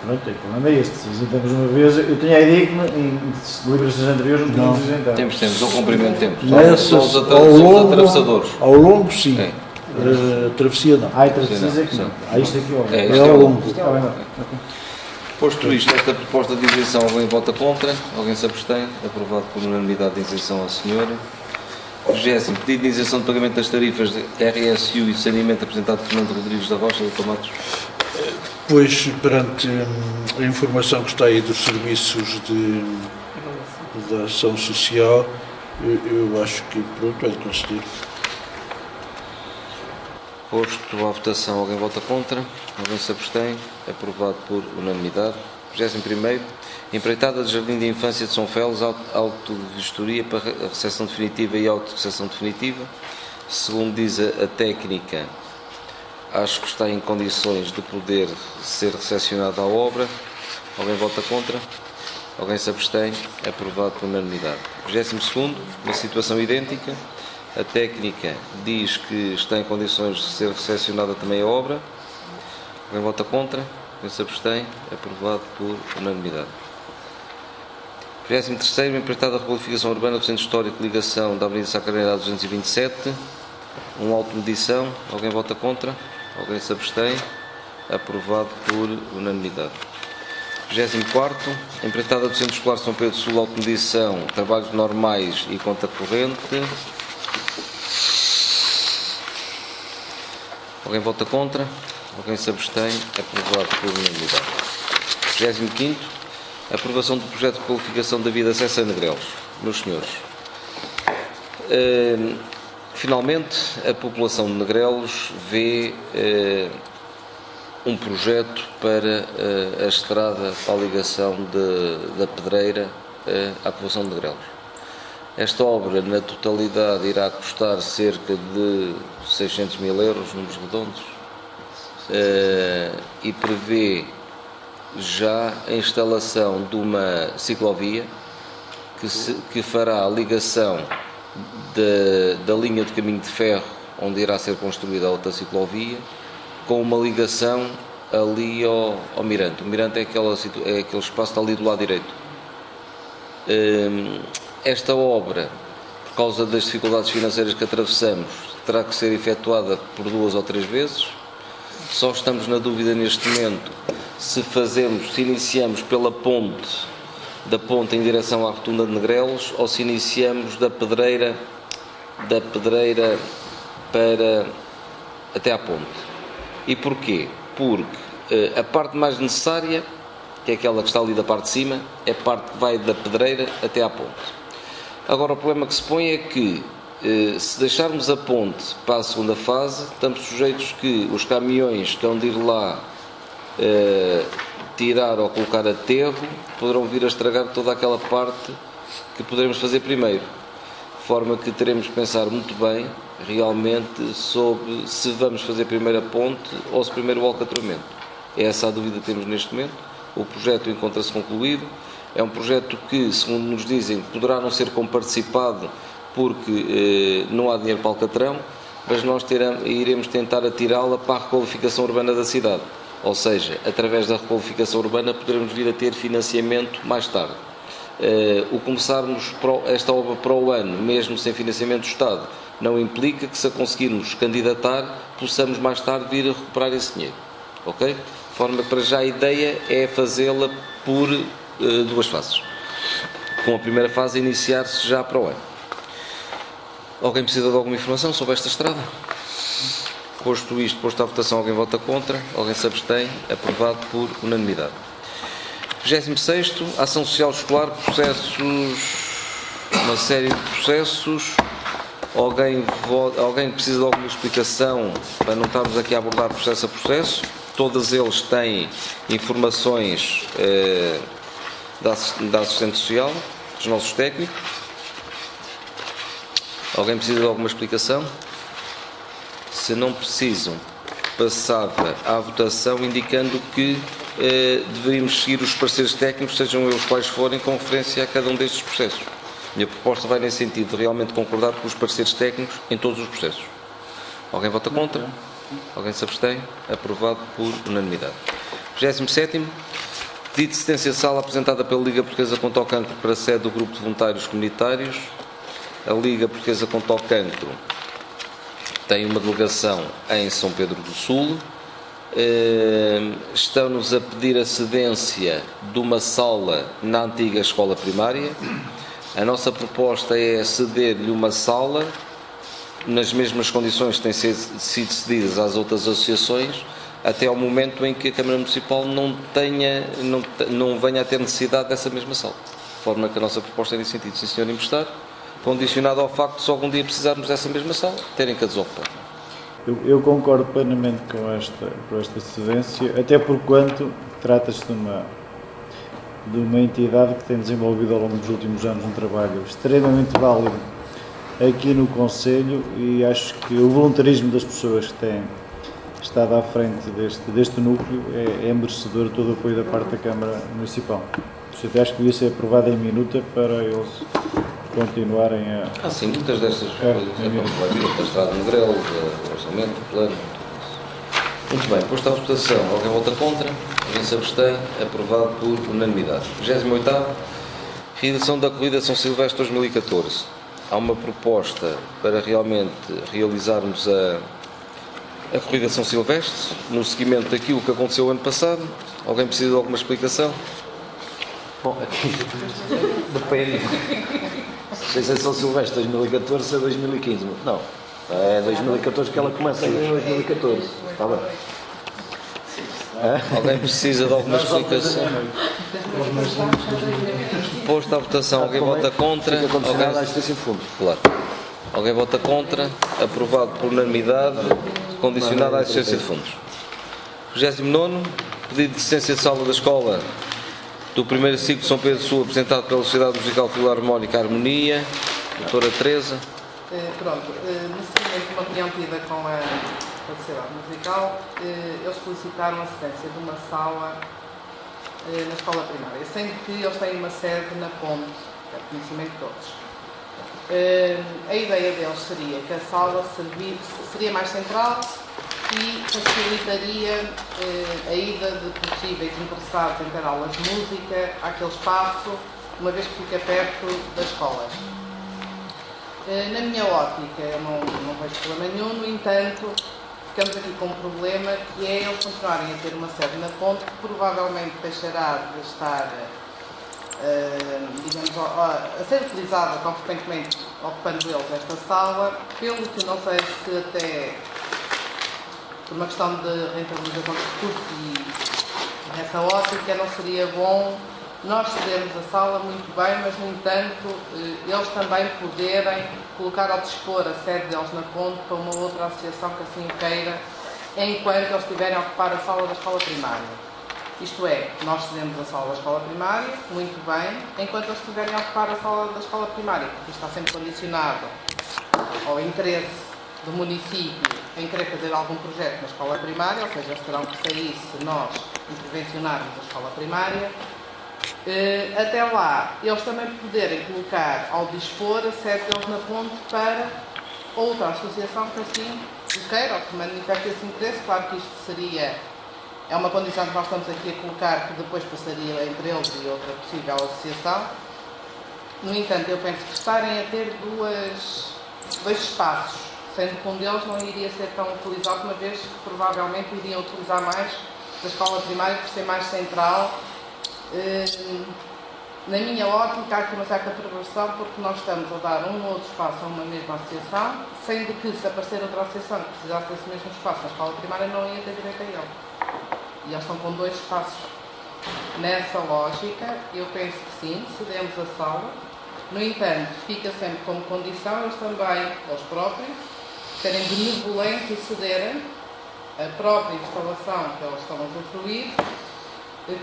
Speaker 5: Pronto, o problema é este. Se isentamos uma vez, eu tinha a ideia que em deliberações anteriores não tínhamos isentado.
Speaker 1: Temos, o cumprimento temos.
Speaker 7: Nessas,
Speaker 1: Só os
Speaker 7: ao
Speaker 1: atravessadores.
Speaker 7: longo, sim.
Speaker 1: Sim.
Speaker 7: Travessia não.
Speaker 5: Ah, então precisa aqui.
Speaker 1: Sim.
Speaker 5: Isto aqui, ó.
Speaker 1: É,
Speaker 7: É
Speaker 1: isto
Speaker 7: ao
Speaker 1: é o
Speaker 7: longo.
Speaker 5: Isto é ao longo.
Speaker 1: Posto isto, esta proposta de isenção, alguém vota contra? Alguém se abstém? Aprovado por unanimidade de isenção à senhora. 20º, pedido de isenção de pagamento das tarifas de RSU e saneamento apresentado por Fernando Rodrigues da Rocha, Dr. Matos.
Speaker 7: Pois, perante a informação que está aí dos serviços da ação social, eu acho que, pronto, é de conceder.
Speaker 1: Posto à votação, alguém vota contra? Alguém se abstém? Aprovado por unanimidade. 21º, empreitada de Jardim de Infância de São Félix, auto de vistoria para a recepção definitiva e auto-recepção definitiva. Segundo diz a técnica, acho que está em condições de poder ser recepcionada a obra. Alguém vota contra? Alguém se abstém? Aprovado por unanimidade. 22º, uma situação idêntica. A técnica diz que está em condições de ser recepcionada também a obra. Alguém vota contra? Alguém se abstém? Aprovado por unanimidade. 23º, empreitada requalificação urbana do Centro Histórico de Ligação da Avenida Sacareira 227. Um auto de medição. Alguém vota contra? Alguém se abstém? Aprovado por unanimidade. 24º, empreitada do Centro Escolar São Pedro do Sul, auto de medição, trabalhos normais e conta corrente. Alguém vota contra? Alguém se abstém? Aprovado por unanimidade. 25º, aprovação do projeto de qualificação da via de acesso a Negrelos. Meus senhores, finalmente a população de Negrelos vê um projeto para a estrada para a ligação da Pedreira à população de Negrelos. Esta obra, na totalidade, irá custar cerca de 600 mil euros, números redondos, e prevê já a instalação de uma ciclovia que fará a ligação da linha de caminho de ferro, onde irá ser construída a outra ciclovia, com uma ligação ali ao Mirante. O Mirante é aquele espaço que está ali do lado direito. Esta obra, por causa das dificuldades financeiras que atravessamos, terá que ser efetuada por 2 ou 3 vezes. Só estamos na dúvida neste momento se iniciamos pela ponte, da ponte em direção à rotunda de Negrelos, ou se iniciamos da Pedreira para até à ponte. E porquê? Porque A parte mais necessária, que é aquela que está ali da parte de cima, é a parte que vai da pedreira até à ponte. Agora, o problema que se põe é que, se deixarmos a ponte para a segunda fase, estamos sujeitos que os caminhões que hão de ir lá tirar ou colocar aterro poderão vir a estragar toda aquela parte que poderemos fazer primeiro. De forma que teremos que pensar muito bem, realmente, sobre se vamos fazer primeiro a ponte ou se primeiro o alcatramento. É essa a dúvida que temos neste momento. O projeto encontra-se concluído. É um projeto que, segundo nos dizem, poderá não ser comparticipado porque não há dinheiro para Alcatrão, mas nós iremos tentar atirá-la para a requalificação urbana da cidade. Ou seja, através da requalificação urbana poderemos vir a ter financiamento mais tarde. O começarmos esta obra para o ano, mesmo sem financiamento do Estado, não implica que, se a conseguirmos candidatar, possamos mais tarde vir a recuperar esse dinheiro. Ok? De forma que, para já, a ideia é fazê-la por 2 fases. Com a primeira fase a iniciar-se já para o ano. Alguém precisa de alguma informação sobre esta estrada? Posto isto, posto à votação, alguém vota contra, alguém se abstém, aprovado por unanimidade. 26º, ação social escolar, processos, uma série de processos. Alguém precisa de alguma explicação para não estarmos aqui a abordar processo a processo? Todos eles têm informações da assistente social, dos nossos técnicos. Alguém precisa de alguma explicação? Se não precisam, passava à votação indicando que deveríamos seguir os pareceres técnicos, sejam eles quais forem, com referência a cada um destes processos. A minha proposta vai nesse sentido, de realmente concordar com os pareceres técnicos em todos os processos. Alguém vota contra? Alguém se abstém? Aprovado por unanimidade. 27º, pedido de assistência de sala apresentada pela Liga Portuguesa contra o Cancro para a sede do Grupo de Voluntários Comunitários. A Liga Portuguesa contra o Cancro tem uma delegação em São Pedro do Sul. Estão-nos a pedir a cedência de uma sala na antiga escola primária. A nossa proposta é ceder-lhe uma sala nas mesmas condições que têm sido cedidas às outras associações, até ao momento em que a Câmara Municipal não venha a ter necessidade dessa mesma sala. De forma que a nossa proposta é nesse sentido, sim senhor, emprestar, condicionado ao facto de, se algum dia precisarmos dessa mesma sala, terem que a desocupar.
Speaker 5: Eu concordo plenamente com esta cedência, até por quanto trata-se de uma entidade que tem desenvolvido ao longo dos últimos anos um trabalho extremamente válido aqui no Conselho, e acho que o voluntarismo das pessoas que têm estado à frente deste núcleo é merecedor de todo o apoio da parte da Câmara Municipal. Portanto, acho que devia ser aprovado em minuta para eles continuarem a...
Speaker 1: Sim, muitas destas coisas, a estrada no grelo, o orçamento, o plano. Muito bem, posto à votação, alguém vota contra, alguém se abstém, aprovado por unanimidade. 28º, realização da Corrida São Silvestre 2014. Há uma proposta para realmente realizarmos a Corrida São Silvestre, no seguimento daquilo que aconteceu ano passado. Alguém precisa de alguma explicação?
Speaker 2: Bom, aqui depende. Não sei se é São Silvestre 2014 ou 2015. Não, é 2014 que ela começa. É 2014. Está bem.
Speaker 1: Alguém precisa de alguma explicação? Posto à votação, alguém vota contra? Claro. Alguém vota contra? Aprovado por unanimidade, condicionado à existência de fundos. 29º, pedido de licença de sala da escola do primeiro ciclo de São Pedro do Sul, apresentado pela Sociedade Musical Filarmónica Harmonia. Doutora Teresa.
Speaker 8: Pronto, no seguimento de uma reunião tida com a Sociedade Musical, eles solicitaram a cedência de uma sala na escola primária, sendo que eles têm uma sede na Ponte, que é o conhecimento de todos. A ideia deles seria que a sala seria mais central e facilitaria a ida de possíveis interessados em ter aulas de música àquele espaço, uma vez que fica perto das escolas. Na minha ótica, eu não vejo problema nenhum, no entanto, ficamos aqui com um problema, que é eles continuarem a ter uma sede na Ponte, que provavelmente deixará de estar digamos, a ser utilizada tão frequentemente, ocupando eles esta sala, pelo que não sei se até por uma questão de rentabilização de recursos e nessa ótica não seria bom nós cedermos a sala muito bem, mas no entanto eles também poderem colocar ao dispor a sede deles na Ponte para uma outra associação que assim o queira, enquanto eles estiverem a ocupar a sala da escola primária. Isto é, nós cedemos a sala da escola primária, muito bem, enquanto eles estiverem a ocupar a sala da escola primária, porque isto está sempre condicionado ao interesse do município em querer fazer algum projeto na escola primária, ou seja, eles terão que sair se nós intervencionarmos a escola primária. Até lá, eles também poderem colocar ao dispor a sede deles na Ponte para outra associação que assim o queira, ou que manifeste esse interesse. Claro que isto é uma condição que nós estamos aqui a colocar, que depois passaria entre eles e outra possível associação. No entanto, eu penso que estarem a ter dois espaços, sendo que um deles não iria ser tão utilizado, uma vez que provavelmente iriam utilizar mais da escola primária por ser mais central. Na minha ótica, há aqui uma certa perversão, porque nós estamos a dar um ou outro espaço a uma mesma associação, sendo que se aparecer outra associação que precisasse desse mesmo espaço na escola primária, não ia ter direito a ele. E eles estão com 2 espaços. Nessa lógica, eu penso que sim, cedemos a sala. No entanto, fica sempre como condição eles também, eles próprios, serem benevolentes e cederem a própria instalação que eles estão a usufruir,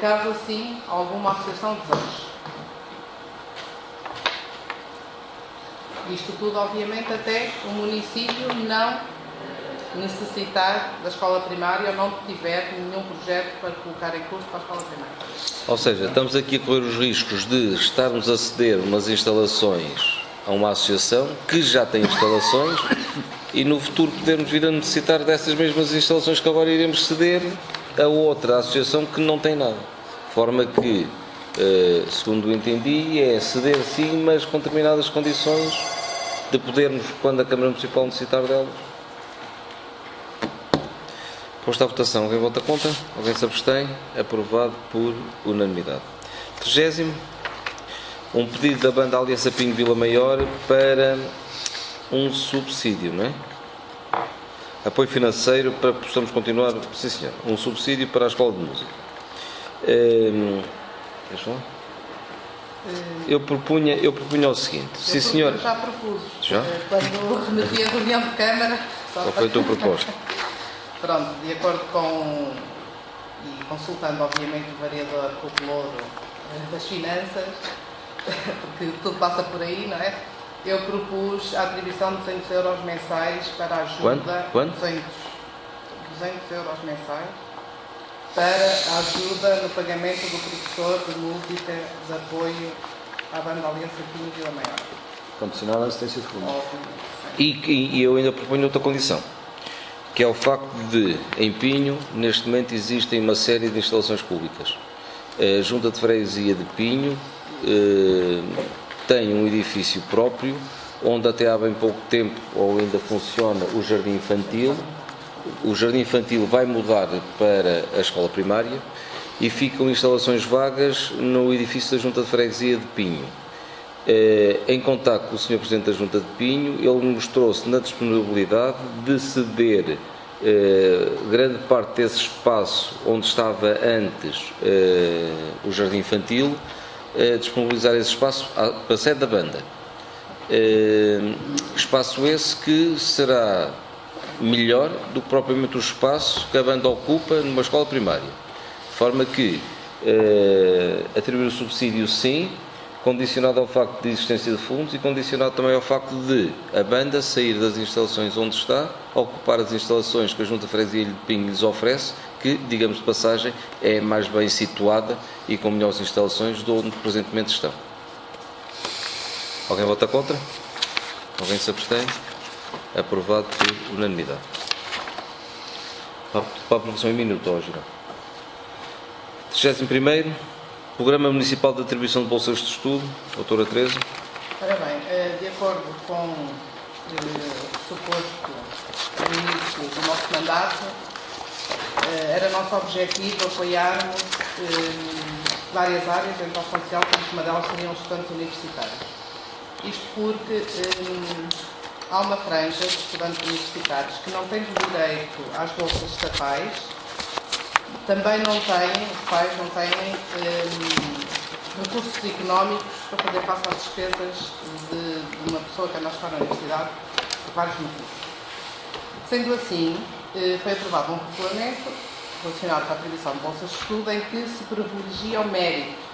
Speaker 8: caso assim alguma associação deseje. Isto tudo, obviamente, até o município não necessitar da escola primária ou não tiver nenhum projeto para colocar em curso para a escola primária.
Speaker 1: Ou seja, estamos aqui a correr os riscos de estarmos a ceder umas instalações a uma associação que já tem instalações e no futuro podermos vir a necessitar dessas mesmas instalações que agora iremos ceder a outra associação que não tem nada. De forma que, segundo entendi, é ceder sim, mas com determinadas condições de podermos, quando a Câmara Municipal necessitar delas. Posto à votação, alguém vota contra? Alguém se abstém? Aprovado por unanimidade. 30º, um pedido da banda Aliança Pinho Vila Maior para um subsídio, não é? Apoio financeiro para que possamos continuar, sim senhor, um subsídio para a Escola de Música. Eu propunha o seguinte, sim senhor.
Speaker 8: Eu já propus,
Speaker 1: Já?
Speaker 8: quando remeti a reunião de Câmara.
Speaker 1: Qual foi a tua proposta?
Speaker 8: Pronto, de acordo com, e consultando obviamente o vereador Copelouro das Finanças, porque tudo passa por aí, não é? Eu propus a atribuição de 200 euros mensais para a ajuda.
Speaker 1: Quanto?
Speaker 8: 200 euros mensais para a ajuda no pagamento do professor de música de apoio à banda Aliança Pinho Vila Maior.
Speaker 2: Condicionado à assistência de fundos.
Speaker 1: E eu ainda proponho outra condição, que é o facto de, em Pinho, neste momento existem uma série de instalações públicas. A Junta de Freguesia de Pinho tem um edifício próprio, onde até há bem pouco tempo, ou ainda funciona, o jardim infantil. O jardim infantil vai mudar para a escola primária e ficam instalações vagas no edifício da Junta de Freguesia de Pinho. Em contacto com o Sr. Presidente da Junta de Pinho, ele mostrou-se na disponibilidade de ceder grande parte desse espaço onde estava antes o jardim infantil, disponibilizar esse espaço para a sede da banda. Espaço esse que será melhor do que propriamente o espaço que a banda ocupa numa escola primária. De forma que atribuir o subsídio sim, condicionado ao facto de existência de fundos e condicionado também ao facto de a banda sair das instalações onde está, ocupar as instalações que a Junta de Freguesia de Pinho lhes oferece, que, digamos de passagem, é mais bem situada e com melhores instalações do onde presentemente estão. Alguém vota contra? Alguém se abstém? Aprovado por unanimidade. Para a aprovação em minuto, ó, Geraldo. 31º, Programa Municipal de Atribuição de Bolsas de Estudo, doutora Teresa.
Speaker 8: Ora bem, de acordo com o suposto início do nosso mandato, era nosso objetivo apoiarmos várias áreas dentro da ação social, sendo que uma delas seriam os estudantes universitários. Isto porque há uma franja de estudantes universitários que não têm direito às bolsas estatais, também não têm, os pais não têm recursos económicos para fazer face às despesas de uma pessoa que anda a estar na universidade por vários motivos. Sendo assim, foi aprovado um regulamento relacionado com a atribuição de bolsas de estudo em que se privilegia o mérito.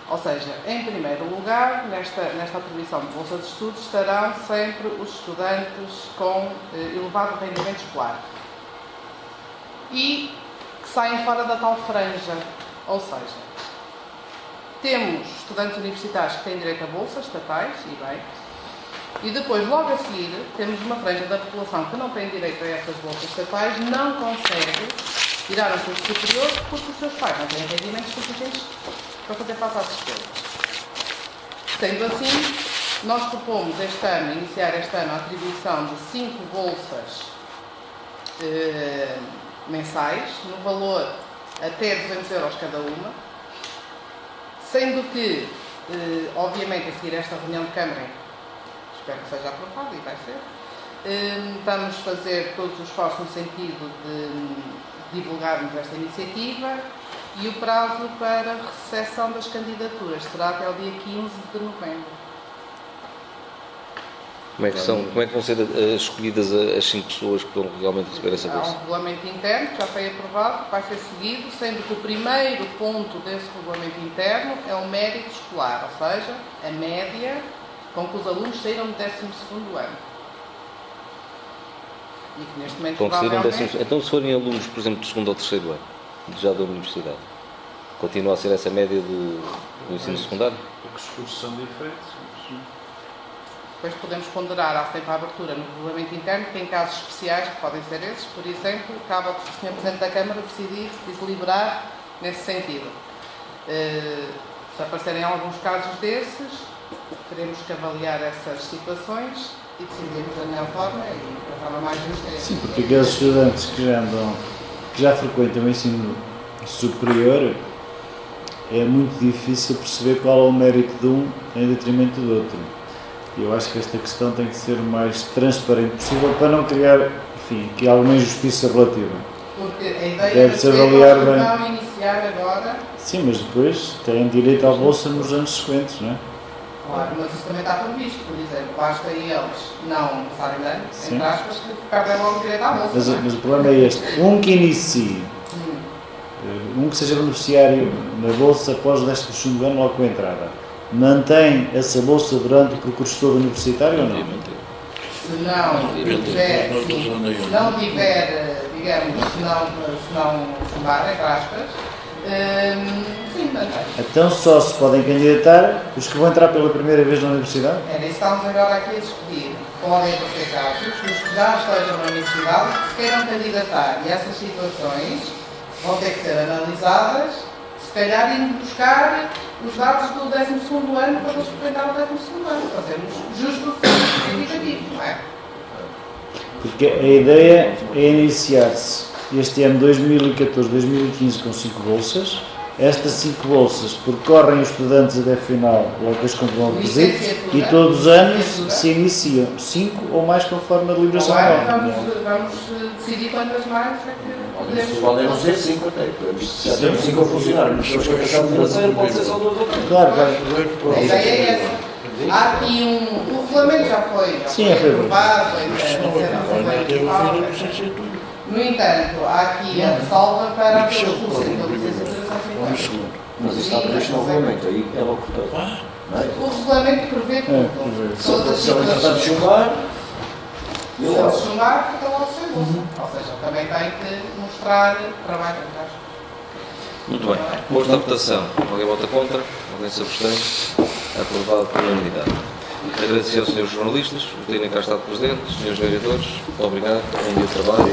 Speaker 8: Ou seja, em primeiro lugar, nesta atribuição de bolsa de estudo estarão sempre os estudantes com elevado rendimento escolar e que saem fora da tal franja. Ou seja, temos estudantes universitários que têm direito a bolsas estatais, e bem, e depois, logo a seguir, temos uma franja da população que não tem direito a essas bolsas estatais, não consegue tirar um curso superior porque os seus pais não têm rendimentos suficientes para fazer face às despesas. Sendo assim, nós propomos iniciar este ano, a atribuição de 5 bolsas mensais, no valor até 200 € cada uma, sendo que, obviamente, a seguir esta reunião de Câmara, espero que seja aprovado, e vai ser, vamos fazer todos os esforços no sentido de divulgarmos esta iniciativa, e o prazo para recepção das candidaturas será até o dia 15 de novembro.
Speaker 1: Como é que vão ser escolhidas as 5 pessoas que vão realmente receber essa
Speaker 8: Há
Speaker 1: bolsa?
Speaker 8: um regulamento interno que já foi aprovado, que vai ser seguido, sendo que o primeiro ponto desse regulamento interno é o mérito escolar, ou seja, a média com que os alunos saíram do 12º ano. E que neste momento provavelmente...
Speaker 1: Então, se forem alunos, por exemplo, do 2º ou 3º ano, já da universidade, continua a ser essa média do ensino secundário?
Speaker 5: Porque os cursos são diferentes.
Speaker 8: Depois podemos ponderar, há sempre a abertura no regulamento interno, que em casos especiais, que podem ser esses, por exemplo, cabe ao Sr. Presidente da Câmara decidir e deliberar nesse sentido. Se aparecerem alguns casos desses, teremos que avaliar essas situações e decidirmos da melhor forma e da forma mais justa.
Speaker 5: Sim, porque aqueles estudantes que já frequentam o ensino superior, é muito difícil perceber qual é o mérito de um em detrimento do outro. E eu acho que esta questão tem que ser o mais transparente possível para não criar, enfim, aqui alguma injustiça relativa.
Speaker 8: Porque a ideia
Speaker 5: deve ser avaliar bem.
Speaker 8: Não iniciar agora.
Speaker 5: Sim, mas depois têm direito à bolsa nos anos seguintes, não é?
Speaker 8: Claro, mas isso também está previsto, por exemplo, basta eles não passarem de ano,
Speaker 5: Sim.
Speaker 8: entre aspas, que perdem logo direito à bolsa.
Speaker 5: Mas o problema é este: um que inicie, um que seja beneficiário na bolsa após o 12º ano, logo com a entrada, mantém essa bolsa durante o percurso todo universitário ou não?
Speaker 8: Se não tiver, digamos, se não fumar, entre aspas, sim, mantém.
Speaker 5: Então só se podem candidatar os que vão entrar pela primeira vez na universidade?
Speaker 8: Era isso que estamos agora aqui a discutir. Podem aparecer casos, os que já estejam na universidade, que se queiram candidatar, e essas situações vão ter que ser analisadas, se calhar indo buscar os dados do 12º ano para eles frequentar o 12º ano, para sermos justos e equitativos, não é?
Speaker 5: Porque a ideia é iniciar-se este ano 2014-2015 com 5 bolsas. Estas 5 bolsas percorrem os estudantes até final, logo que eles compram o requisito, e todos os anos se iniciam 5 ou mais conforme a deliberação
Speaker 8: Agora vamos decidir quantas mais é que podemos.
Speaker 2: Podem não ser 5 até, já temos 5 funcionários, mas depois com a questão financeira pode ser só 2 ou 3.
Speaker 5: Claro.
Speaker 8: A ideia é essa. Há aqui o regulamento já foi aprovado, no entanto, há aqui a ressalva para aqueles cursos em que a licenciatura são 50.
Speaker 2: Mas isso está previsto no regulamento, aí é logo cortado.
Speaker 8: O regulamento prevê tudo. Todas as
Speaker 2: Se ele entretanto
Speaker 8: situações.
Speaker 2: chumbar,
Speaker 8: Se ele chumbar, fica logo sem bolsa. Ou seja, também tem que mostrar trabalho atrás.
Speaker 1: Muito bem. Posto à votação. Alguém vota contra? Alguém se abstém? Aprovado por unanimidade. Agradecer aos senhores jornalistas, por terem cá estado presentes, senhores vereadores, muito obrigado, bom dia de trabalho e